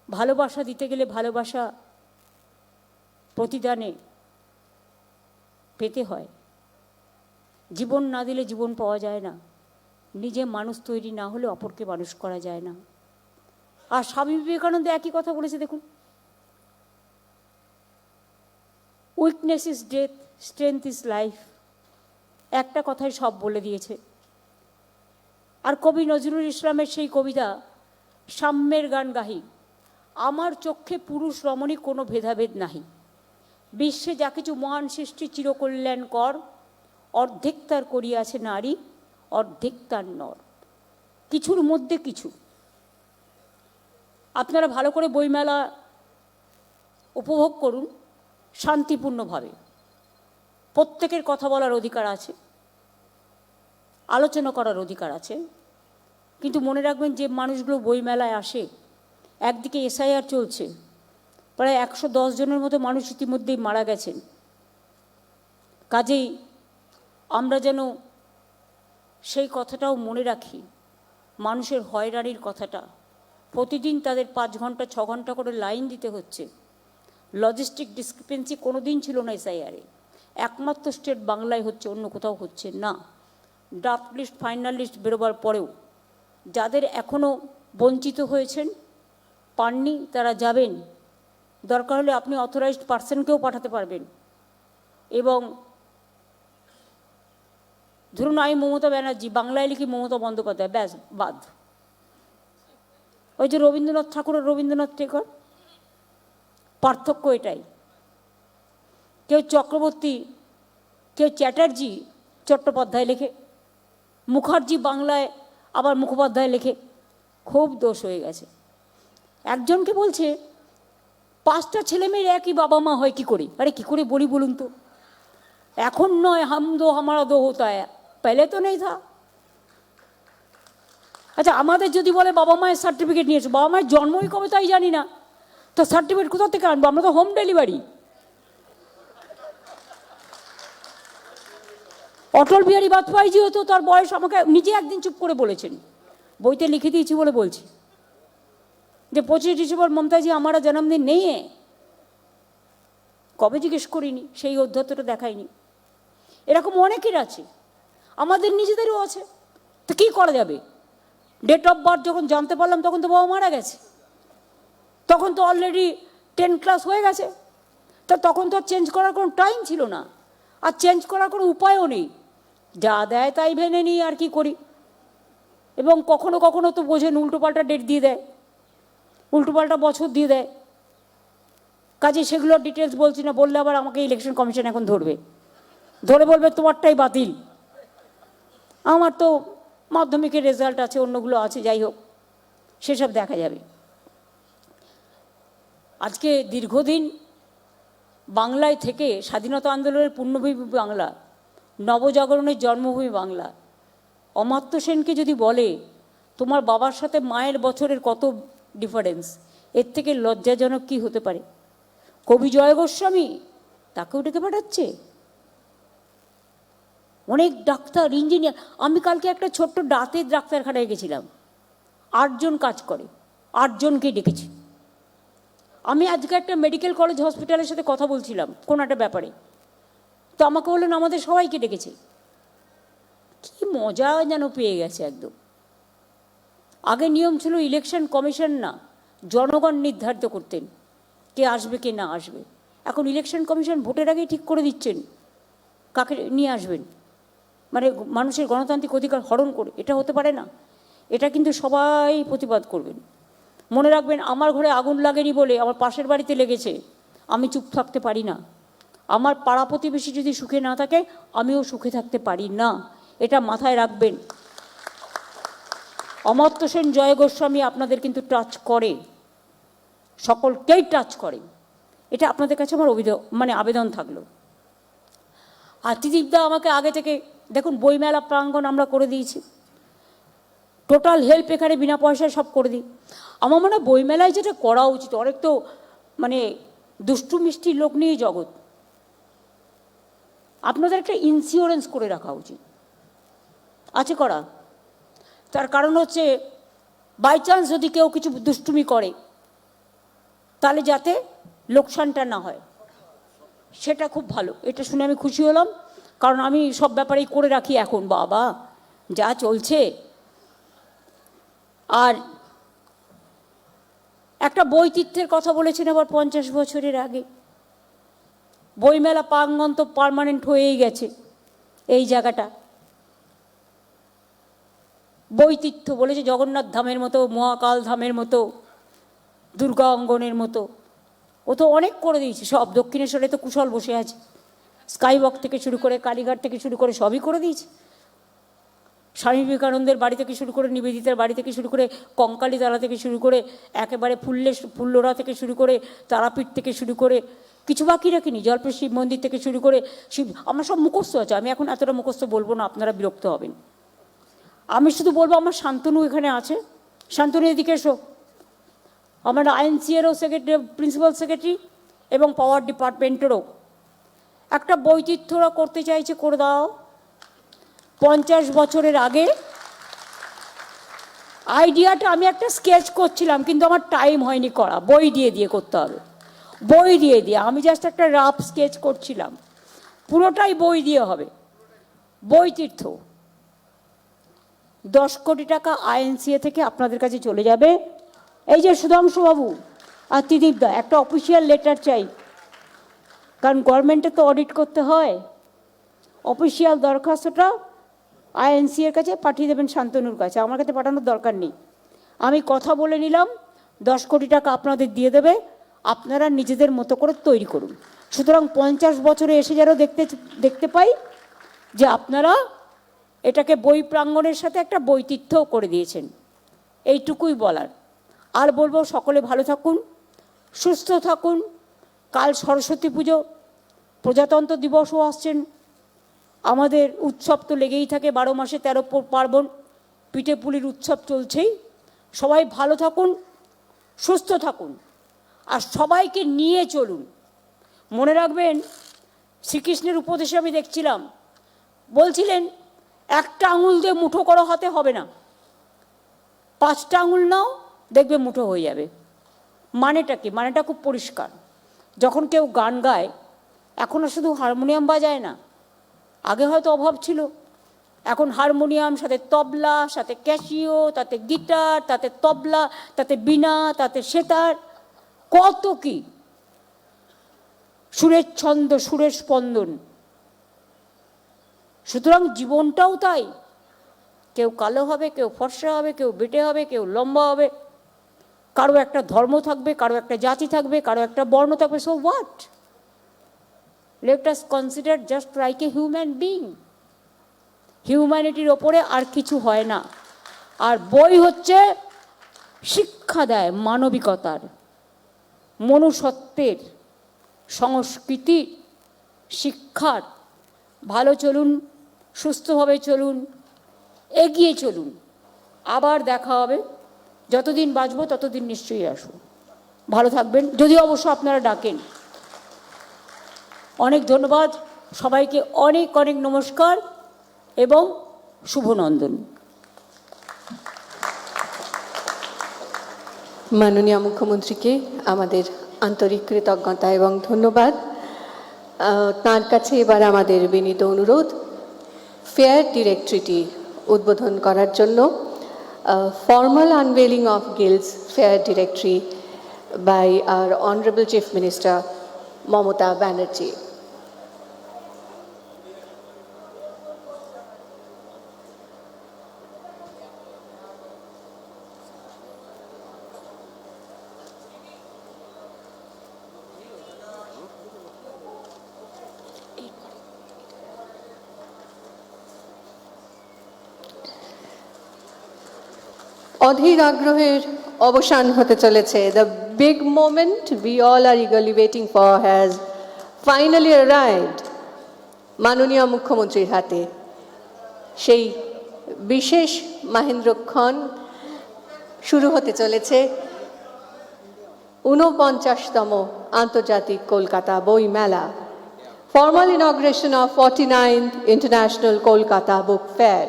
ভালোবাসা দিতে গেলে ভালোবাসা প্রতিদানে পেতে হয়, জীবন না দিলে জীবন পাওয়া যায় না, নিজে মানুষ তৈরি না হলে অপরকে মানুষ করা যায় না। আর স্বামী বিবেকানন্দ একই কথা বলেছে, দেখুন, weakness is death, strength is life, একটা কথাই সব বলে দিয়েছে। আর কবি নজরুল ইসলামের সেই কবিতা, সাম্যের গান গাহি, আমার চক্ষে পুরুষ রমণী কোনো ভেদাভেদ নাহি, বিশ্বে যা কিছু মহান সৃষ্টি চিরকল্যাণ কর, অর্ধেক তার করিয়াছে নারী, অর্ধেক তার নর। কিছুর মধ্যে কিছু। আপনারা ভালো করে বইমেলা উপভোগ করুন শান্তিপূর্ণভাবে, প্রত্যেকের কথা বলার অধিকার আছে, আলোচনা করার অধিকার আছে। কিন্তু মনে রাখবেন, যে মানুষগুলো বইমেলায় আসে, একদিকে এসআইআর চলছে, প্রায় 110 জনের মতো মানুষ ইতিমধ্যেই মারা গেছেন। কাজেই আমরা যেন সেই কথাটাও মনে রাখি, মানুষের হয়রানির কথাটা। প্রতিদিন তাদের 5 ঘন্টা 6 ঘন্টা করে লাইন দিতে হচ্ছে। লজিস্টিক ডিসক্রিপেন্সি কোনো দিন ছিল না এসআইআরে, একমাত্র স্টেট বাংলায় হচ্ছে, অন্য কোথাও হচ্ছে না। ড্রাফট লিস্ট, ফাইনাল লিস্ট বেরোবার পরেও যাদের এখনও বঞ্চিত হয়েছেন, পাননি, তারা যাবেন, দরকার হলে আপনি অথরাইজড পার্সনকেও পাঠাতে পারবেন। এবং ধরুন আমি মমতা ব্যানার্জি, বাংলায় লিখি মমতা বন্দ্যোপাধ্যায়, ব্যাস বাদ। ওই যে রবীন্দ্রনাথ ঠাকুর আর রবীন্দ্রনাথ টেগর, পার্থক্য এটাই। কেউ চক্রবর্তী, কেউ চ্যাটার্জি চট্টোপাধ্যায় লেখে, মুখার্জি বাংলায় আবার মুখোপাধ্যায় লেখে, খুব দোষ হয়ে গেছে। একজনকে বলছে 5টা ছেলে মেয়ের একই বাবা মা হয় কি করে? আরে কি করে বলি বলুন তো? এখন নয়, হাম দো হামারা দো হতা হ্যায়, পেলে তো নেই থা। আচ্ছা, আমাদের যদি বলে বাবা মায়ের সার্টিফিকেট নিয়েছো, বাবা মায়ের জন্মই কবে তাই জানি না, তো সার্টিফিকেট কোথা থেকে আনবো? আমরা তো হোম ডেলিভারি। অটল বিহারী বাজপেয়ীজিও তো তার বয়স আমাকে নিজে একদিন চুপ করে বলেছেন, বইতে লিখে দিয়েছি বলে বলছি, যে 25 ডিসেম্বর মমতাজি हमारा जन्मदिन नहीं है। কবে জিজ্ঞেস করিনি, সেই অধ্যত্তটা দেখায়নি। এরকম অনেকের আছে, আমাদের নিজেদেরও আছে। তো কী করা যাবে? ডেট অফ বার্থ যখন জানতে পারলাম তখন তো বাবা মারা গেছে, তখন তো অলরেডি 10 ক্লাস হয়ে গেছে। তা তখন তো আর চেঞ্জ করার কোনো টাইম ছিল না, আর চেঞ্জ করার কোনো উপায়ও নেই। যা দেয় তাই ভেনে নিই, আর কি করি। এবং কখনো কখনো তো বোঝেন উল্টোপাল্টা ডেট দিয়ে দেয়, উল্টোপাল্টা বছর দিয়ে দেয়। কাজে সেগুলোর ডিটেলস বলছি না, বললে আবার আমাকে ইলেকশন কমিশন এখন ধরবে, ধরে বলবে তোমারটাই বাতিল। আমার তো মাধ্যমিকের রেজাল্ট আছে, অন্যগুলো আছে, যাই হোক সেসব দেখা যাবে। আজকে দীর্ঘদিন বাংলায় থেকে স্বাধীনতা আন্দোলনের পূর্ণভূমি বাংলা, নবজাগরণের জন্মভূমি বাংলা, অমাত্য সেনকে যদি বলে তোমার বাবার সাথে মায়ের বছরের কত ডিফারেন্স, এর থেকে লজ্জাজনক কি হতে পারে? কবি জয় গোস্বামী, তাকেও ডেকে পাঠাচ্ছে। অনেক ডাক্তার, ইঞ্জিনিয়ার। আমি কালকে একটা ছোট্ট দাঁতের ডাক্তারখানায় গেছিলাম, 8 জন কাজ করে, 8 জনকে ডেকেছি। আমি আজকে একটা মেডিকেল কলেজ হসপিটালের সাথে কথা বলছিলাম কোনো একটা ব্যাপারে, তো আমাকে বললেন আমাদের সবাইকে ডেকেছে। কি মজা যেন পেয়ে গেছে একদম। আগে নিয়ম ছিল ইলেকশন কমিশন না, জনগণ নির্ধারিত করতেন কে আসবে কে না আসবে। এখন ইলেকশন কমিশন ভোটের আগেই ঠিক করে দিচ্ছেন কাকে নিয়ে আসবেন, মানে মানুষের গণতান্ত্রিক অধিকার হরণ করে। এটা হতে পারে না, এটা কিন্তু সবাই প্রতিবাদ করবেন। মনে রাখবেন, আমার ঘরে আগুন লাগেনি বলে আমার পাশের বাড়িতে লেগেছে, আমি চুপ থাকতে পারি না। আমার পাড়া প্রতিবেশী যদি সুখে না থাকে, আমিও সুখে থাকতে পারি না, এটা মাথায় রাখবেন। অমর্ত্য সেন, জয় গোস্বামী আপনাদের কিন্তু টাচ করে, সকলকেই টাচ করে। এটা আপনাদের কাছে আমার আবেদন থাকলো। আর ত্রিদীপদা আমাকে আগে থেকে, দেখুন বইমেলা প্রাঙ্গণ আমরা করে দিয়েছি, টোটাল হেল্প এখানে বিনা পয়সায় সব করে দিই। আমার মনে হয় বইমেলায় যেটা করা উচিত, অনেক তো দুষ্টু মিষ্টি লোক নিয়ে জগৎ, আপনাদের একটা ইন্স্যুরেন্স করে রাখা উচিত। আছে করা? তার কারণ হচ্ছে বাই চান্স যদি কেউ কিছু দুষ্টুমি করে, তাহলে যাতে লোকসানটা না হয়, সেটা খুব ভালো। এটা শুনে আমি খুশি হলাম, কারণ আমি সব ব্যাপারেই করে রাখি এখন, বাবা যা চলছে। আর একটা বইতীর্থের কথা বলেছেন আবার 50 বছরের আগে। বইমেলা প্রাঙ্গণ তো পার্মানেন্ট হয়েই গেছে এই জায়গাটা। বইতীর্থ বলেছে জগন্নাথ ধামের মতো, মহাকাল ধামের মতো, দুর্গা অঙ্গনের মতো। ও তো অনেক করে দিয়েছে সব। দক্ষিণেশ্বরে তো কুশল বসে আছে, স্কাইওয়াক থেকে শুরু করে কালীঘাট থেকে শুরু করে সবই করে দিয়েছে। স্বামী বিবেকানন্দের বাড়ি থেকে শুরু করে, নিবেদিতার বাড়ি থেকে শুরু করে, কঙ্কালীতলা থেকে শুরু করে, একেবারে ফুল্লোরা থেকে শুরু করে, তারাপীঠ থেকে শুরু করে, কিছু বাকি রাখিনি, জলপেশ শিব মন্দির থেকে শুরু করে আমার সব মুখস্থ আছে। আমি এখন এতটা মুখস্থ বলবো না, আপনারা বিরক্ত হবেন। আমি শুধু বলবো আমার শান্তনু এখানে আছে, শান্তনু এদিকে এসো। আমার আইএনসিএরও সেক্রেটারি, প্রিন্সিপাল সেক্রেটারি এবং পাওয়ার ডিপার্টমেন্টেরও একটা বৈচিত্র্যরা করতে চাইছে, করে দাও। 50 বছরের আগে আইডিয়াটা আমি একটা স্কেচ করছিলাম, কিন্তু আমার টাইম হয়নি করা, বই দিয়ে করতে হবে। বই দিয়ে আমি জাস্ট একটা রাফ স্কেচ করছিলাম, পুরোটাই বই দিয়ে হবে। বৈতীর্থ 10 কোটি টাকা আইএনসিএ থেকে আপনাদের কাছে চলে যাবে। এই যে সুধাংশুবাবু আর ত্রিদীপদা, একটা অফিসিয়াল লেটার চাই, কারণ গভর্নমেন্টে তো অডিট করতে হয়। অফিসিয়াল দরখাস্তটা আইএনসিএর কাছে পাঠিয়ে দেবেন, শান্তনুর কাছে, আমার কাছে পাঠানোর দরকার নেই। আমি কথা বলে নিলাম, 10 কোটি টাকা আপনাদের দিয়ে দেবে, আপনারা নিজেদের মতো করে তৈরি করুন। সুতরাং 50 বছরে এসে যেন দেখতে পাই যে আপনারা এটাকে বই প্রাঙ্গণের সাথে একটা বৈতীর্থও করে দিয়েছেন। এইটুকুই বলার। আর বলবো সকলে ভালো থাকুন, সুস্থ থাকুন। কাল সরস্বতী পুজো, প্রজাতন্ত্র দিবসও আসছেন। আমাদের উৎসব তো লেগেই থাকে, 12 মাসে 13 পার্বণ, পিঠে পুলির উৎসব চলছেই। সবাই ভালো থাকুন, সুস্থ থাকুন, আর সবাইকে নিয়ে চলুন। মনে রাখবেন, শ্রীকৃষ্ণের উপদেশে আমি দেখছিলাম, বলছিলেন একটা আঙুল দিয়ে মুঠো করো হাতে হবে না, 5টা আঙুল নাও, দেখবে মুঠো হয়ে যাবে। মানেটা কি? মানেটা খুব পরিষ্কার। যখন কেউ গান গায়, এখনও শুধু হারমোনিয়াম বাজায় না, আগে হয়তো অভাব ছিল, এখন হারমোনিয়াম, সাথে তবলা, সাথে ক্যাসিও, তাতে গিটার, তাতে তবলা, তাতে বীণা, তাতে সেতার, কত কি, সুরের ছন্দ, সুরের স্পন্দন। সুতরাং জীবনটাও তাই, কেউ কালো হবে, কেউ ফর্সা হবে, কেউ বেটে হবে, কেউ লম্বা হবে, কারো একটা ধর্ম থাকবে, কারো একটা জাতি থাকবে, কারো একটা বর্ণ থাকবে। So what? Let us consider just like a human being. হিউম্যানিটির ওপরে আর কিছু হয় না। আর বই হচ্ছে শিক্ষা দেয় মানবিকতার, মনুষ্যত্বের, সংস্কৃতির, শিক্ষার। ভালো চলুন, সুস্থভাবে চলুন, এগিয়ে চলুন। আবার দেখা হবে, যতদিন বাঁচবো ততদিন নিশ্চয়ই আসুন। ভালো থাকবেন, যদি অবশ্য আপনারা ডাকেন। অনেক ধন্যবাদ সবাইকে, অনেক অনেক নমস্কার এবং শুভনন্দন। মাননীয় মুখ্যমন্ত্রীকে আমাদের আন্তরিক কৃতজ্ঞতা এবং ধন্যবাদ। তার কাছে এবার আমাদের বিনীত অনুরোধ, ফেয়ার ডিরেক্টরিটি উদ্বোধন করার জন্য। Formal unveiling of guilds fair directory by our Honorable Chief Minister Mamata Banerjee. অধীর আগ্রহের অবসান হতে চলেছে। The big moment we all are eagerly waiting for has finally arrived মাননীয় মুখ্যমন্ত্রীর হাতে। সেই বিশেষ মাহেন্দ্রক্ষণ শুরু হতে চলেছে 49তম আন্তর্জাতিক কলকাতা বই মেলা। Formal inauguration of 49th International Kolkata Book Fair.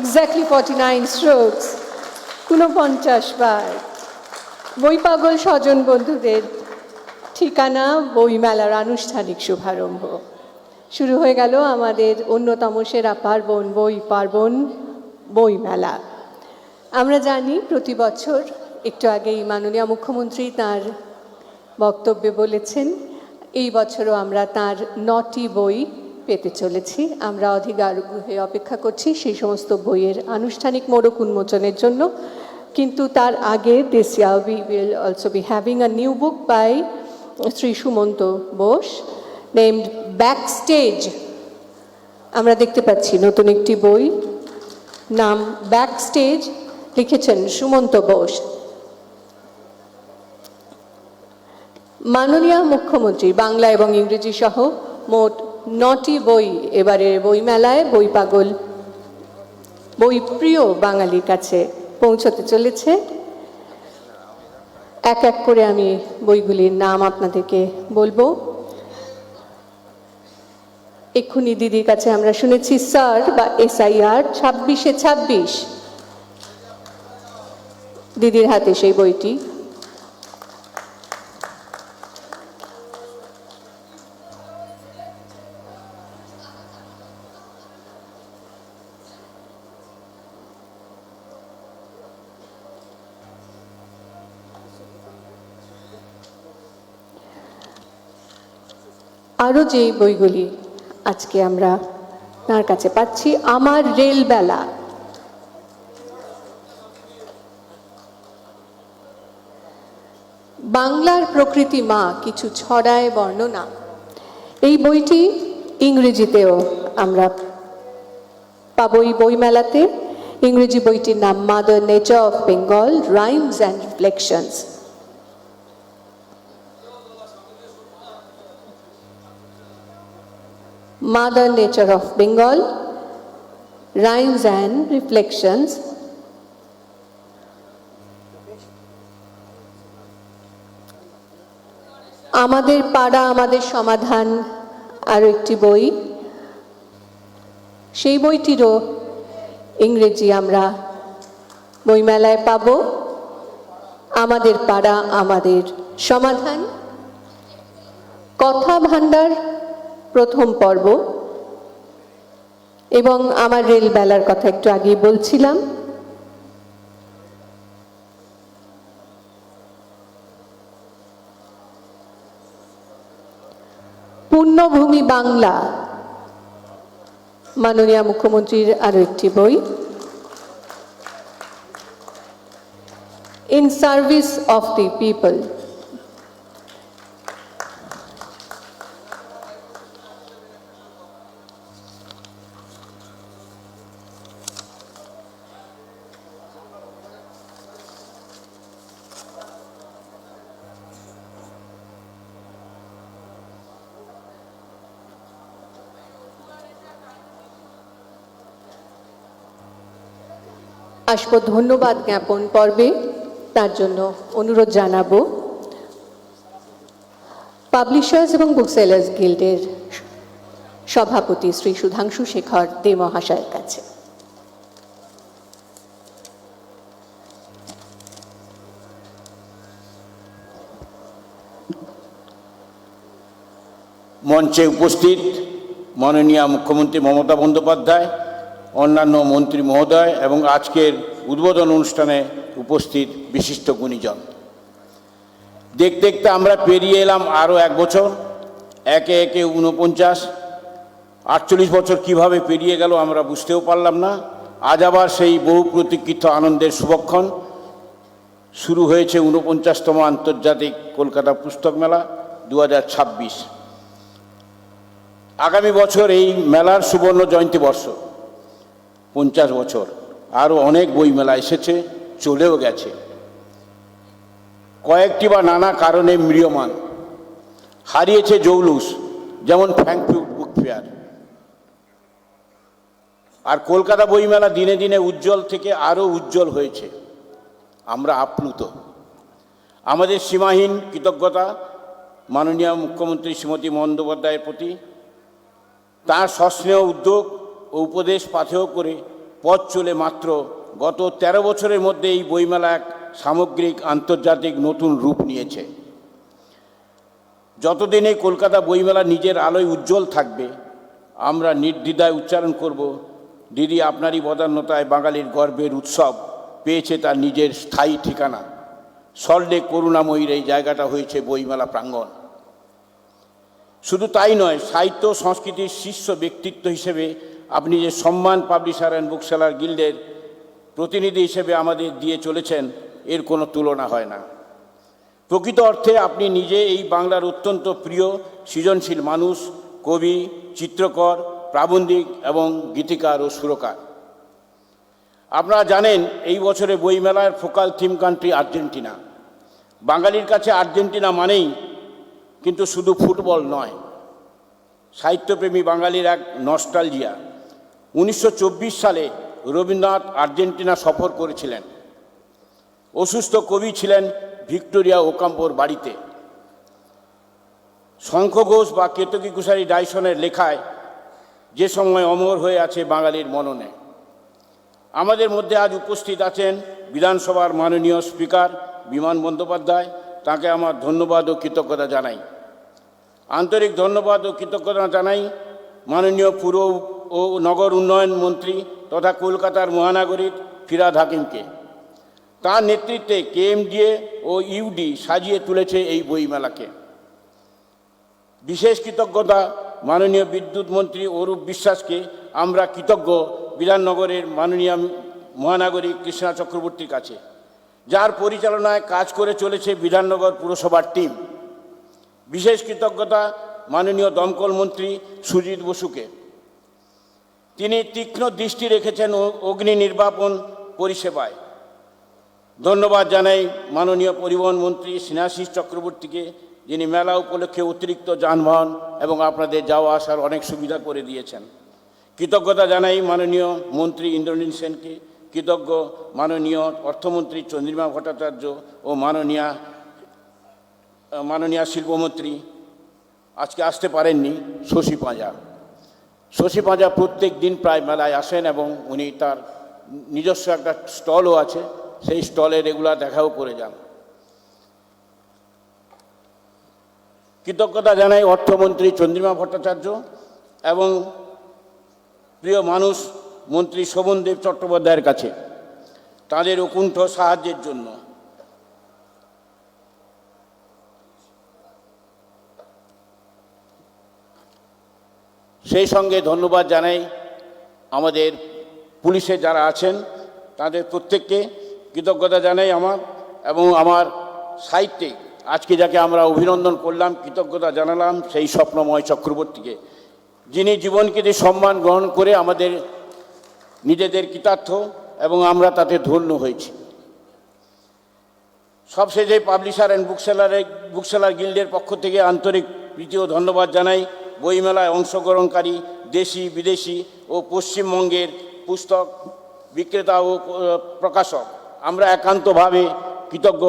Exactly 49 strokes, 49 বার। বই পাগল স্বজন বন্ধুদের ঠিকানা বই মেলার আনুষ্ঠানিক শুভারম্ভ। শুরু হয়ে গেল আমাদের অন্যতম সেরা পার্বণ, বই মেলা। আমরা জানি প্রতি বছর, একটু আগেই মাননীয় মুখ্যমন্ত্রী তার বক্তব্যে বলেছেন, এই বছরও আমরা তার 9টি বই পেতে চলেছি। আমরা অধীর আগ্রহে অপেক্ষা করছি সেই সমস্ত বইয়ের আনুষ্ঠানিক মোড়ক উন্মোচনের জন্য। কিন্তু তার আগে this year we will also be having a new book by Sri Sumanto Bose named Backstage. আমরা দেখতে পাচ্ছি নতুন একটি বই, নাম Backstage, লিখেছেন সুমন্ত বোস। মাননীয় মুখ্যমন্ত্রী বাংলা এবং ইংরেজি সহ মোট 9টি বই এবারে বইমেলায় বই পাগল, বই প্রিয় বাঙালির কাছে পৌঁছতে চলেছে। এক এক করে আমি বইগুলির নাম আপনাদেরকে বলবো। এক্ষুনি দিদির কাছে আমরা শুনেছি স্যার বা SIR 26-এ 26, দিদির হাতে সেই বইটি। আরও যে বইগুলি আজকে আমরা তার কাছে পাচ্ছি, আমার রেলবেলা, বাংলার প্রকৃতি মা কিছু ছড়ায় বর্ণনা, এই বইটি ইংরেজিতেও আমরা পাবো এই বইমেলাতে। ইংরেজি বইটির নাম mother nature of Bengal, rhymes and reflections. Mother Nature of Bengal, Rhymes and Reflections. আমাদের পাড়া আমাদের সমাধান আরও একটি বই, সেই বইটিরও ইংরেজি আমরা বইমেলায় পাব। আমাদের পাড়া আমাদের সমাধান, কথা ভাণ্ডার প্রথম পর্ব, এবং আমার রেলবেলার কথা একটু আগে বলছিলাম। পূর্ণভূমি বাংলা, মাননীয় মুখ্যমন্ত্রীর আরো একটি বই। In service of the people, আসবো ধন্যবাদ জ্ঞাপন পর্বে। তার জন্য অনুরোধ জানাবো পাবলিশার্স এবং বুকসেলার্স গিল্ডের সভাপতি শ্রী সুধাংশু শেখর দে মহাশয়ের কাছে। মঞ্চে উপস্থিত মাননীয় মুখ্যমন্ত্রী মমতা বন্দ্যোপাধ্যায়, অন্যান্য মন্ত্রী মহোদয় এবং আজকের উদ্বোধন অনুষ্ঠানে উপস্থিত বিশিষ্ট গুণীজন, দেখতে দেখতে আমরা পেরিয়ে এলাম আরও এক বছর। একে একে 49, 48 বছর কিভাবে পেরিয়ে গেল আমরা বুঝতেও পারলাম না। আজ আবার সেই বহু প্রতীক্ষিত আনন্দের শুভক্ষণ, শুরু হয়েছে 49তম আন্তর্জাতিক কলকাতা পুস্তক মেলা 2026। আগামী বছর এই মেলার সুবর্ণ জয়ন্তী বর্ষ, 50 বছর। আরও অনেক বই মেলা এসেছে, চলেও গেছে, কয়েকটি বা নানা কারণে ম্রিয়মান। হারিয়েছে জৌলুস, যেমন ফ্র্যাঙ্কফুর্ট বুক ফেয়ার। আর কলকাতা বইমেলা দিনে দিনে উজ্জ্বল থেকে আরও উজ্জ্বল হয়েছে। আমরা আপ্লুত। আমাদের সীমাহীন কৃতজ্ঞতা মাননীয় মুখ্যমন্ত্রী শ্রীমতী বন্দ্যোপাধ্যায়ের প্রতি। তাঁর সস্নেহ উদ্যোগ ও উপদেশ পাথেয় করে পথ চলে মাত্র গত 13 বছরের মধ্যে এই বইমেলা এক সামগ্রিক আন্তর্জাতিক নতুন রূপ নিয়েছে। যতদিন এই কলকাতা বইমেলা নিজের আলোয় উজ্জ্বল থাকবে, আমরা নির্দ্বিধায় উচ্চারণ করব, দিদি আপনারই বদান্যতায় বাঙালির গর্বের উৎসব পেয়েছে তার নিজের স্থায়ী ঠিকানা। সল্টলেক করুণাময়ীর এই জায়গাটা হয়েছে বইমেলা প্রাঙ্গণ। শুধু তাই নয়, সাহিত্য সংস্কৃতির শীর্ষ ব্যক্তিত্ব হিসেবে আপনি যে সম্মান পাবলিশার অ্যান্ড বুকসেলার গিল্ডের প্রতিনিধি হিসেবে আমাদের দিয়ে চলেছেন, এর কোনো তুলনা হয় না। প্রকৃত অর্থে আপনি নিজে এই বাংলার অত্যন্ত প্রিয় সৃজনশীল মানুষ, কবি, চিত্রকর, প্রাবন্ধিক এবং গীতিকার ও সুরকার। আপনারা জানেন এই বছরে বইমেলার ফোকাল থিম কান্ট্রি আর্জেন্টিনা। বাঙালির কাছে আর্জেন্টিনা মানেই কিন্তু শুধু ফুটবল নয়, সাহিত্যপ্রেমী বাঙালির এক নস্টালজিয়া। 1924 সালে রবীন্দ্রনাথ আর্জেন্টিনা সফর করেছিলেন। অসুস্থ কবি ছিলেন ভিক্টোরিয়া ওকাম্পোর বাড়িতে। শঙ্খ ঘোষ বা কেতকী কুশারী ডাইসনের লেখায় যে সময় অমর হয়ে আছে বাঙালির মননে। আমাদের মধ্যে আজ উপস্থিত আছেন বিধানসভার মাননীয় স্পিকার বিমান বন্দ্যোপাধ্যায়, তাকে আমার ধন্যবাদ ও কৃতজ্ঞতা জানাই। আন্তরিক ধন্যবাদ ও কৃতজ্ঞতা জানাই মাননীয় পুর ও নগর উন্নয়ন মন্ত্রী তথা কলকাতার মহানগরীর ফিরহাদ হাকিমকে। তার নেতৃত্বে কেএমডিএ ও ইউডি সাজিয়ে তুলেছে এই বইমেলাকে। বিশেষ কৃতজ্ঞতা মাননীয় বিদ্যুৎ মন্ত্রী অরূপ বিশ্বাসকে আমরা কৃতজ্ঞ বিধাননগরের মাননীয় মহানগরী কৃষ্ণা চক্রবর্তীর কাছে, যার পরিচালনায় কাজ করে চলেছে বিধাননগর পুরসভার টিম। বিশেষ কৃতজ্ঞতা মাননীয় দমকল মন্ত্রী সুজিত বসুকে। তিনি তীক্ষ্ণ দৃষ্টি রেখেছেন অগ্নি নির্বাপন পরিষেবায়। ধন্যবাদ জানাই মাননীয় পরিবহন মন্ত্রী স্নেহাশিস চক্রবর্তীকে, যিনি মেলা উপলক্ষে অতিরিক্ত যানবাহন এবং আপনাদের যাওয়া আসার অনেক সুবিধা করে দিয়েছেন। কৃতজ্ঞতা জানাই মাননীয় মন্ত্রী ইন্দ্রনীল সেনকে। কৃতজ্ঞ মাননীয় অর্থমন্ত্রী চন্দ্রিমা ভট্টাচার্য ও মাননীয় শিল্পমন্ত্রী, আজকে আসতে পারেননি, শশী পাঁজা। শশী পাঁজা প্রত্যেক দিন প্রায় মেলায় আসেন এবং উনি তার নিজস্ব একটা স্টলও আছে, সেই স্টলে রেগুলার দেখাও করে যান। কৃতজ্ঞতা জানাই অর্থমন্ত্রী চন্দ্রিমা ভট্টাচার্য এবং প্রিয় মানুষ মন্ত্রী শোভনদেব চট্টোপাধ্যায়ের কাছে তাদের অকুণ্ঠ সাহায্যের জন্য। সেই সঙ্গে ধন্যবাদ জানাই আমাদের পুলিশে যারা আছেন তাদের প্রত্যেককে কৃতজ্ঞতা জানাই আমার, এবং আমার সাহিত্যিক আজকে যাকে আমরা অভিনন্দন করলাম, কৃতজ্ঞতা জানালাম সেই স্বপ্নময় চক্রবর্তীকে, যিনি জীবনকে যে সম্মান গ্রহণ করে আমাদের নিজেদের কৃতার্থ এবং আমরা তাতে ধন্য হয়েছি। সবশেষে পাবলিশার অ্যান্ড বুকসেলার গিল্ডের পক্ষ থেকে আন্তরিক প্রীতি ও ধন্যবাদ জানাই বইমেলায় অংশগ্রহণকারী দেশি বিদেশি ও পশ্চিমবঙ্গের পুস্তক বিক্রেতা ও প্রকাশক। আমরা একান্তভাবে কৃতজ্ঞ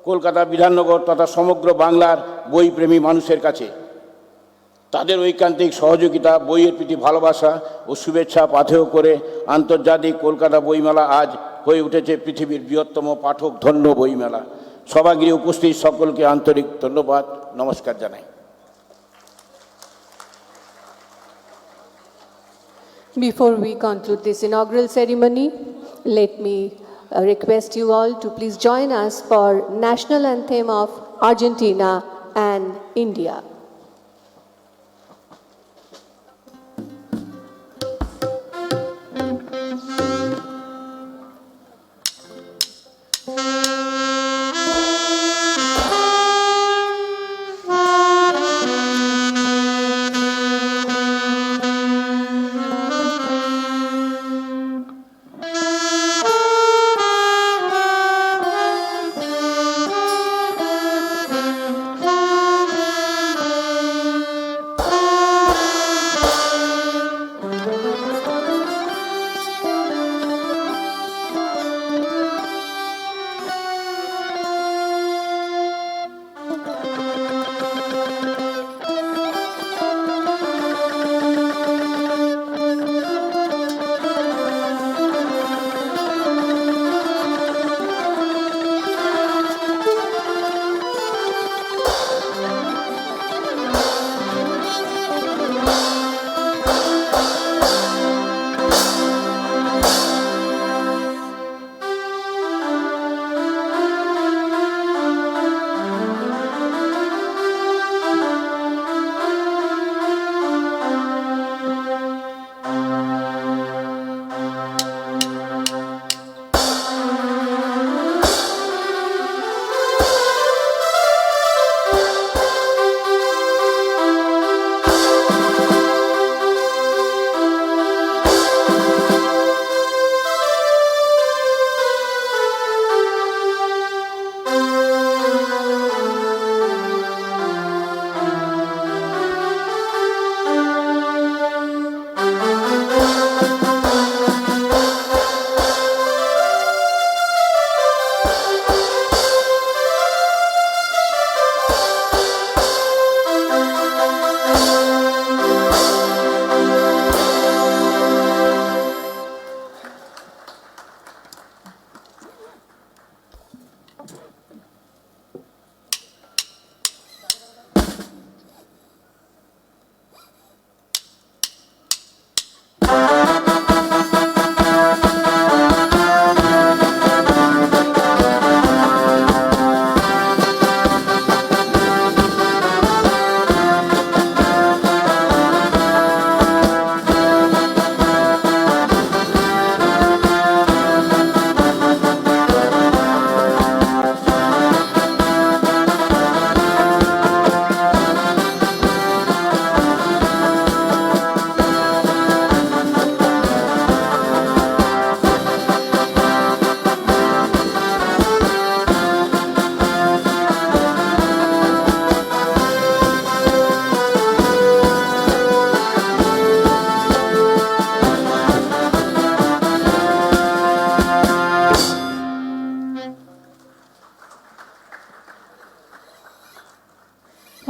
কলকাতা বিধাননগর তথা সমগ্র বাংলার বইপ্রেমী মানুষের কাছে। তাদের ঐকান্তিক সহযোগিতা, বইয়ের প্রতি ভালোবাসা ও শুভেচ্ছা পাথেয় করে আন্তর্জাতিক কলকাতা বইমেলা আজ হয়ে উঠেছে পৃথিবীর বৃহত্তম পাঠক ধন্য বইমেলা। সভাগৃহে উপস্থিত সকলকে আন্তরিক ধন্যবাদ, নমস্কার জানাই। Before we conclude this inaugural ceremony, let me request you all to please join us for national anthem of Argentina and India.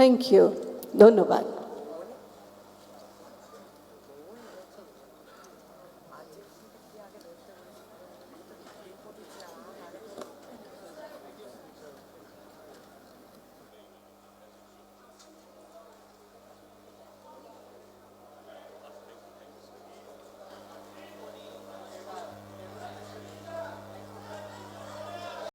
Thank you, ধন্যবাদ।